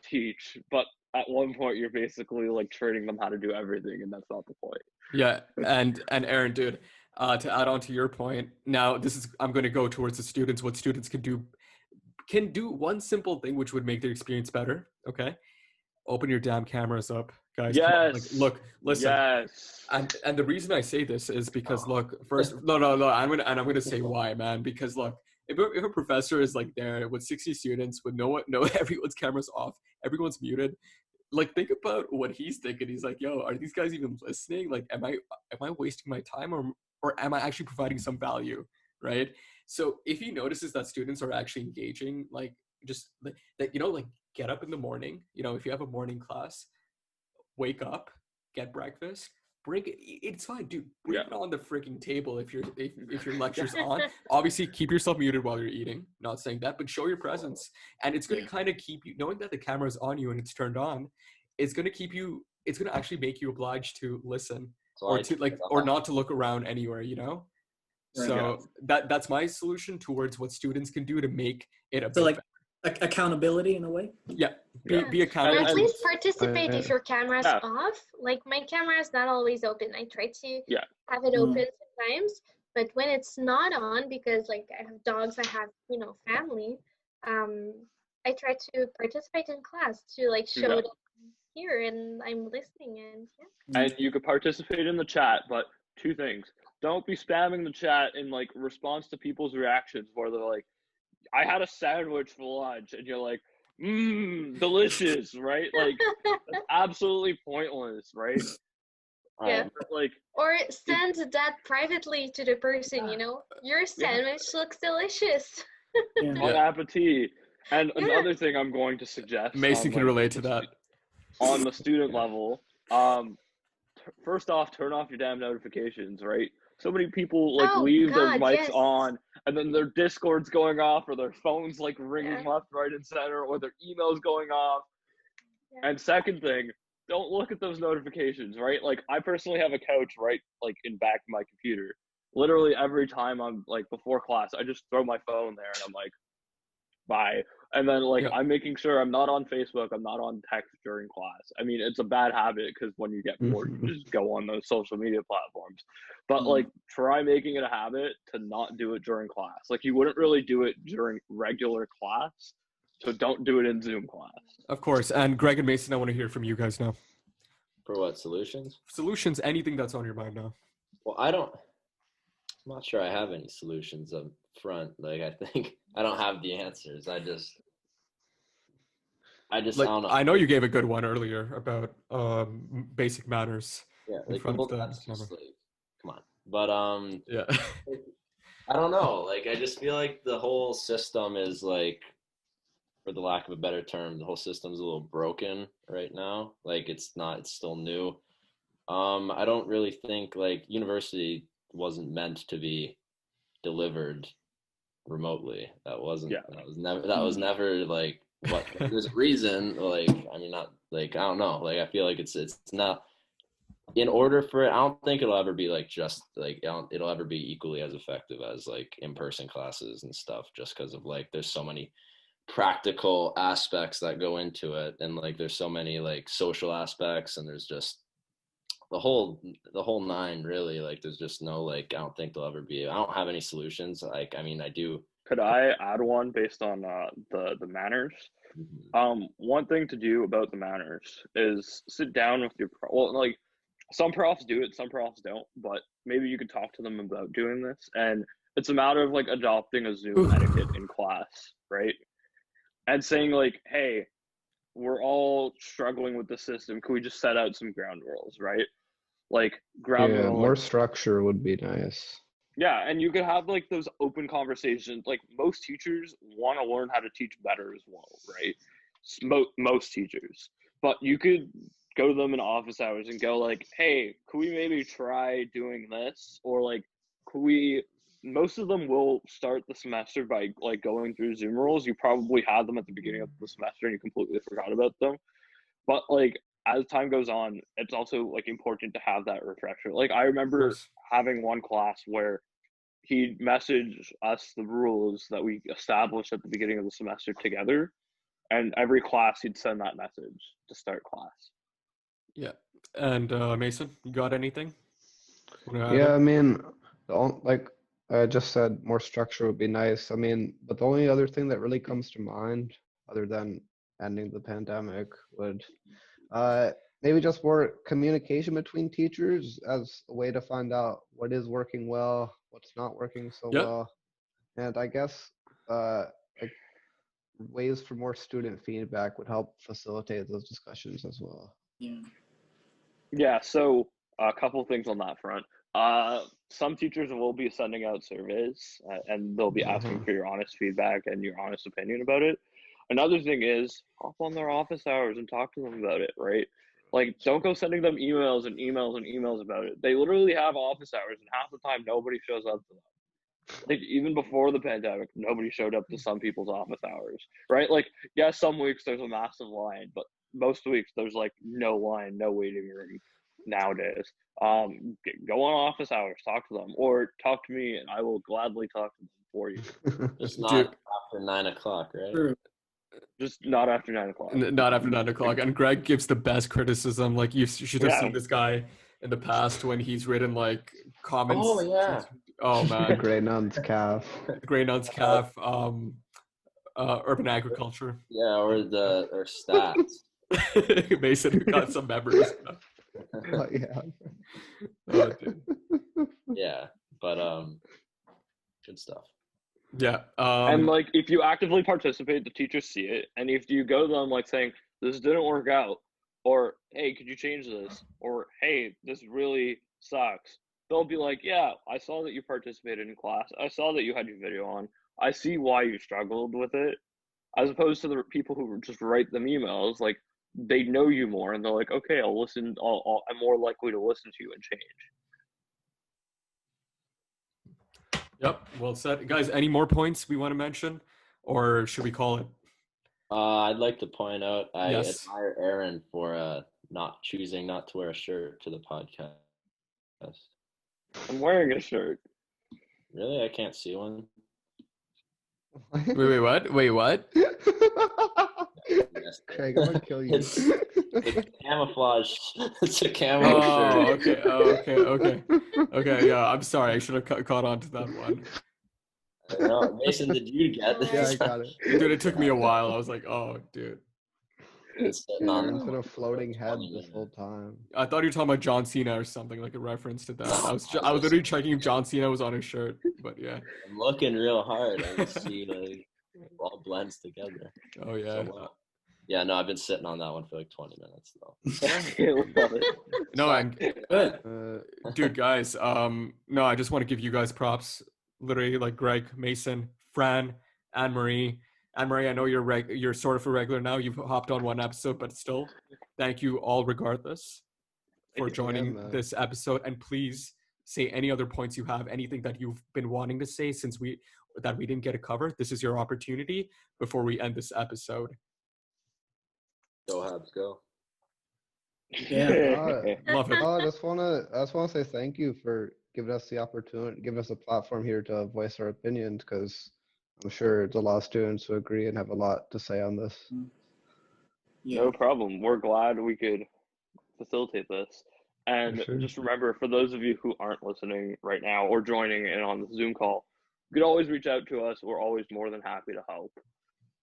[SPEAKER 6] teach, but at one point you're basically like training them how to do everything, and that's not the point.
[SPEAKER 1] Yeah, and Aaron, dude, to add on to your point, now I'm going to go towards the students. What students can do one simple thing which would make their experience better. Okay, open your damn cameras up, guys.
[SPEAKER 6] Yes.
[SPEAKER 1] Like, look, listen.
[SPEAKER 6] Yes.
[SPEAKER 1] And the reason I say this is because look, first, no, I'm gonna say why, man. Because look, if a professor is like there with 60 students with no everyone's cameras off, everyone's muted. Like, think about what he's thinking. He's like, yo, are these guys even listening? Like, am I wasting my time, or am I actually providing some value, right? So if he notices that students are actually engaging, like, just like that, you know, like, get up in the morning, you know, if you have a morning class, wake up, get breakfast, bring it. It's fine, dude. Bring it on the freaking table if your lecture's on. Obviously, keep yourself muted while you're eating. Not saying that, but show your presence. And it's going to kind of keep you, knowing that the camera's on you and it's turned on, it's going to keep you, it's going to actually make you obliged to listen or not to look around anywhere, you know? So that's my solution towards what students can do to make it a bit better.
[SPEAKER 2] Accountability in a way.
[SPEAKER 1] Be accountable.
[SPEAKER 5] Or at least participate if your camera's off. Like, my camera is not always open. I try to have it open sometimes, but when it's not on, because like I have dogs, I have, you know, family, I try to participate in class to like show that I'm here and I'm listening, and
[SPEAKER 6] you could participate in the chat, but two things: don't be spamming the chat in like response to people's reactions where they're like, I had a sandwich for lunch, and you're like, delicious, right? Like, that's absolutely pointless, right? Like,
[SPEAKER 5] or send that privately to the person, you know, your sandwich looks delicious.
[SPEAKER 6] Bon appetit. And another thing I'm going to suggest,
[SPEAKER 1] Mason can relate to that.
[SPEAKER 6] On the student level, first off, turn off your damn notifications, right? So many people like leave their mics on, and then their Discord's going off, or their phone's like ringing left, right, and center, or their email's going off. And second thing, don't look at those notifications, right? Like, I personally have a couch right like in back of my computer. literally every time I'm like before class, I just throw my phone there and I'm like, bye. And then like I'm making sure I'm not on Facebook, I'm not on text during class. I mean, it's a bad habit because when you get bored, you just go on those social media platforms. But like try making it a habit to not do it during class. Like you wouldn't really do it during regular class, so don't do it in Zoom class.
[SPEAKER 1] Of course. And Greg and Mason, I want to hear from you guys now.
[SPEAKER 3] For what, solutions?
[SPEAKER 1] Solutions, anything that's on your mind now.
[SPEAKER 3] Well, I'm not sure I have any solutions up front. Like, I think I don't have the answers. I
[SPEAKER 1] Like,
[SPEAKER 3] I don't know.
[SPEAKER 1] I know you gave a good one earlier about basic manners.
[SPEAKER 3] Yeah,
[SPEAKER 1] in
[SPEAKER 3] like,
[SPEAKER 1] front
[SPEAKER 3] well,
[SPEAKER 1] of the
[SPEAKER 3] that's
[SPEAKER 1] camera.
[SPEAKER 3] just like, come on. But
[SPEAKER 1] Yeah.
[SPEAKER 3] I don't know. Like, I just feel like the whole system is like, for the lack of a better term, the whole system's a little broken right now. Like, it's still new. I don't really think like university wasn't meant to be delivered remotely. That was never like what there's a reason, like, I mean, not like, I don't know, like I feel like it's not, in order for it, I don't think it'll ever be like just like it'll ever be equally as effective as like in-person classes and stuff, just because of like there's so many practical aspects that go into it, and like there's so many like social aspects, and there's just the whole nine, really. Like there's just no, like, I don't think there'll ever be, I don't have any solutions. Like, I mean, I do.
[SPEAKER 6] Could I add one based on the manners? One thing to do about the manners is sit down with your well, like some profs do it, some profs don't, but maybe you could talk to them about doing this. And it's a matter of like adopting a Zoom etiquette in class, right? And saying like, hey, we're all struggling with the system. Can we just set out some ground rules, right? Like ground
[SPEAKER 4] Yeah,
[SPEAKER 6] rule.
[SPEAKER 4] more structure would be nice.
[SPEAKER 6] Yeah, and you could have like those open conversations. Like most teachers want to learn how to teach better as well, right? Most teachers, but you could go to them in office hours and go like, "Hey, could we maybe try doing this?" Or like, "Could we?" Most of them will start the semester by like going through Zoom rules. You probably had them at the beginning of the semester and you completely forgot about them. But like as time goes on, it's also like important to have that refresher. Like I remember having one class where he messaged us the rules that we established at the beginning of the semester together, and every class he'd send that message to start class.
[SPEAKER 1] Yeah. And Mason, you got anything?
[SPEAKER 4] Yeah, I mean, like I just said, more structure would be nice. I mean, but the only other thing that really comes to mind, other than ending the pandemic, would maybe just more communication between teachers as a way to find out what is working well, what's not working so well, and I guess like ways for more student feedback would help facilitate those discussions as well.
[SPEAKER 6] Yeah, so a couple things on that front. Some teachers will be sending out surveys and they'll be asking for your honest feedback and your honest opinion about it. Another thing is hop on their office hours and talk to them about it, right? Like, don't go sending them emails and emails and emails about it. They literally have office hours, and half the time nobody shows up to them. Like, even before the pandemic, nobody showed up to some people's office hours, right? Like, yeah, some weeks there's a massive line, but most weeks there's like no line, no waiting room nowadays. Go on office hours, talk to them, or talk to me, and I will gladly talk to them for you.
[SPEAKER 3] Just not after 9 o'clock, right?
[SPEAKER 6] Just not after 9 o'clock.
[SPEAKER 1] Not after 9 o'clock. And Greg gives the best criticism. Like, you should have seen this guy in the past when he's written like comments.
[SPEAKER 3] Oh yeah.
[SPEAKER 1] Oh man.
[SPEAKER 4] Grey Nun's calf.
[SPEAKER 1] Grey Nun's calf. Urban agriculture.
[SPEAKER 3] Yeah, or stats.
[SPEAKER 1] Mason got some memories.
[SPEAKER 4] Oh, yeah.
[SPEAKER 1] Oh, dude.
[SPEAKER 3] Yeah, but good stuff.
[SPEAKER 1] Yeah.
[SPEAKER 6] And like, if you actively participate, the teachers see it, and if you go to them like saying this didn't work out, or hey, could you change this, or hey, this really sucks, they'll be like, yeah, I saw that you participated in class, I saw that you had your video on, I see why you struggled with it. As opposed to the people who just write them emails, like they know you more, and they're like, okay, I'll listen. I'm more likely to listen to you and change.
[SPEAKER 1] Yep. Well said, guys. Any more points we want to mention, or should we call it?
[SPEAKER 3] I'd like to point out I
[SPEAKER 1] Yes.
[SPEAKER 3] admire Aaron for not choosing not to wear a shirt to the podcast.
[SPEAKER 6] I'm wearing a shirt.
[SPEAKER 3] Really? I can't see one.
[SPEAKER 1] Wait, what? Wait, what?
[SPEAKER 3] Yes.
[SPEAKER 4] Craig, I'm gonna kill you.
[SPEAKER 3] It's camouflage. It's a camo
[SPEAKER 1] Oh,
[SPEAKER 3] shirt.
[SPEAKER 1] okay. Oh, okay. Yeah, I'm sorry. I should have caught on to that one.
[SPEAKER 3] I know. Mason, did you get
[SPEAKER 5] Alright.
[SPEAKER 4] Yeah, I
[SPEAKER 3] this?
[SPEAKER 4] got it.
[SPEAKER 1] Dude, it took me a while. I was like, oh, dude.
[SPEAKER 3] It's sitting
[SPEAKER 4] Yeah,
[SPEAKER 3] on
[SPEAKER 4] it's been a floating head
[SPEAKER 3] 20
[SPEAKER 4] this whole
[SPEAKER 3] minutes.
[SPEAKER 4] time.
[SPEAKER 1] I thought you were talking about John Cena or something, like a reference to that. I was literally checking if John Cena was on his shirt, but yeah.
[SPEAKER 3] I'm looking real hard. I just see like all blends together.
[SPEAKER 1] Oh yeah.
[SPEAKER 3] So, yeah, no, I've been sitting on that one for like 20 minutes though.
[SPEAKER 6] Love it.
[SPEAKER 1] No, and
[SPEAKER 3] Good.
[SPEAKER 1] dude, guys, no, I just want to give you guys props. Literally, like Greg, Mason, Fran, Anne Marie. Anne Marie, I know you're sort of a regular now. You've hopped on one episode, but still, thank you all regardless for
[SPEAKER 6] Thank you.
[SPEAKER 1] joining
[SPEAKER 4] man.
[SPEAKER 1] this episode. And please say any other points you have, anything that you've been wanting to say since we didn't get to cover. This is your opportunity before we end this episode.
[SPEAKER 3] Go Habs, go.
[SPEAKER 2] Yeah.
[SPEAKER 1] Love it.
[SPEAKER 4] Oh, I just wanna say thank you for giving us the opportunity, giving us a platform here to voice our opinions, because I'm sure there's a lot of students who agree and have a lot to say on this.
[SPEAKER 2] Yeah.
[SPEAKER 6] No problem. We're glad we could facilitate this. And
[SPEAKER 4] sure.
[SPEAKER 6] just remember, for those of you who aren't listening right now or joining in on the Zoom call, you can always reach out to us. We're always more than happy to help.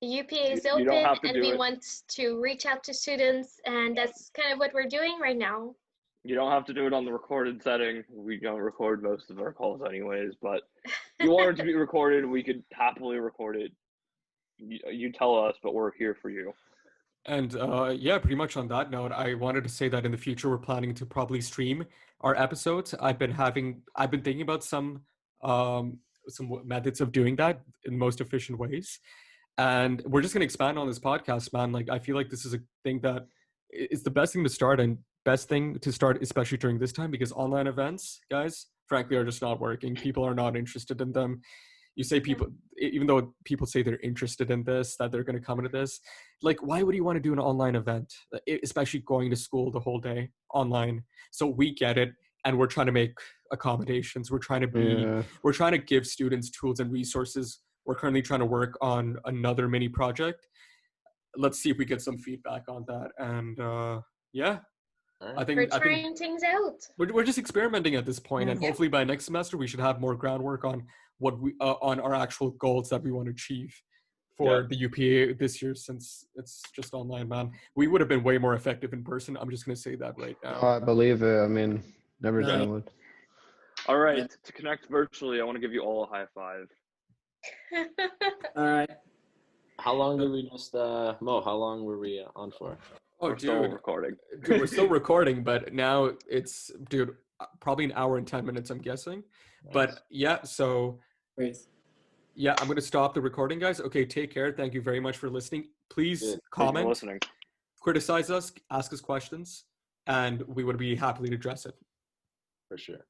[SPEAKER 5] UPA is
[SPEAKER 6] You don't
[SPEAKER 5] open
[SPEAKER 6] have to
[SPEAKER 5] and
[SPEAKER 6] do
[SPEAKER 5] we
[SPEAKER 6] it.
[SPEAKER 5] want to reach out to students, and that's kind of what we're doing right now.
[SPEAKER 6] You don't have to do it on the recorded setting. We don't record most of our calls anyways, but if you want it to be recorded, we could happily record it. You tell us, but we're here for you.
[SPEAKER 1] And yeah, pretty much on that note, I wanted to say that in the future we're planning to probably stream our episodes. I've been thinking about some methods of doing that in the most efficient ways, and we're just gonna expand on this podcast, man. Like I feel like this is a thing that is the best thing to start, and best thing to start, especially during this time, because online events, guys, frankly, are just not working. People are not interested in them. You say people, even though people say they're interested in this, that they're going to come into this, like, why would you want to do an online event, especially going to school the whole day online? So we get it, and we're trying to make accommodations. We're trying to give students tools and resources. We're currently trying to work on another mini project. Let's see if we get some feedback on that. And yeah,
[SPEAKER 3] All
[SPEAKER 1] I
[SPEAKER 3] right.
[SPEAKER 5] We're
[SPEAKER 1] think
[SPEAKER 5] trying things out.
[SPEAKER 1] we're just experimenting at this point, and
[SPEAKER 5] Yeah.
[SPEAKER 1] hopefully by next semester we should have more groundwork on what we on our actual goals that we want to achieve for the UPA this year, since it's just online, man. We would have been way more effective in person. I'm just gonna say that right now.
[SPEAKER 4] I believe it. I mean, never
[SPEAKER 2] Yeah.
[SPEAKER 4] seen one.
[SPEAKER 6] All right, to connect virtually, I want to give you all a high five.
[SPEAKER 2] All right.
[SPEAKER 3] How long did we just Mo, how long were we on for?
[SPEAKER 1] Oh,
[SPEAKER 6] We're still
[SPEAKER 1] dude,
[SPEAKER 6] recording.
[SPEAKER 1] we're still recording, but now it's, dude, probably an hour and 10 minutes, I'm guessing. But yeah, so
[SPEAKER 2] Great.
[SPEAKER 1] yeah, I'm gonna stop the recording, guys. Okay, take care. Thank you very much for listening. Please
[SPEAKER 3] Good.
[SPEAKER 6] Thank you for
[SPEAKER 1] comment,
[SPEAKER 6] listening.
[SPEAKER 1] criticize us, ask us questions, and we would be happy to address it.
[SPEAKER 3] For sure.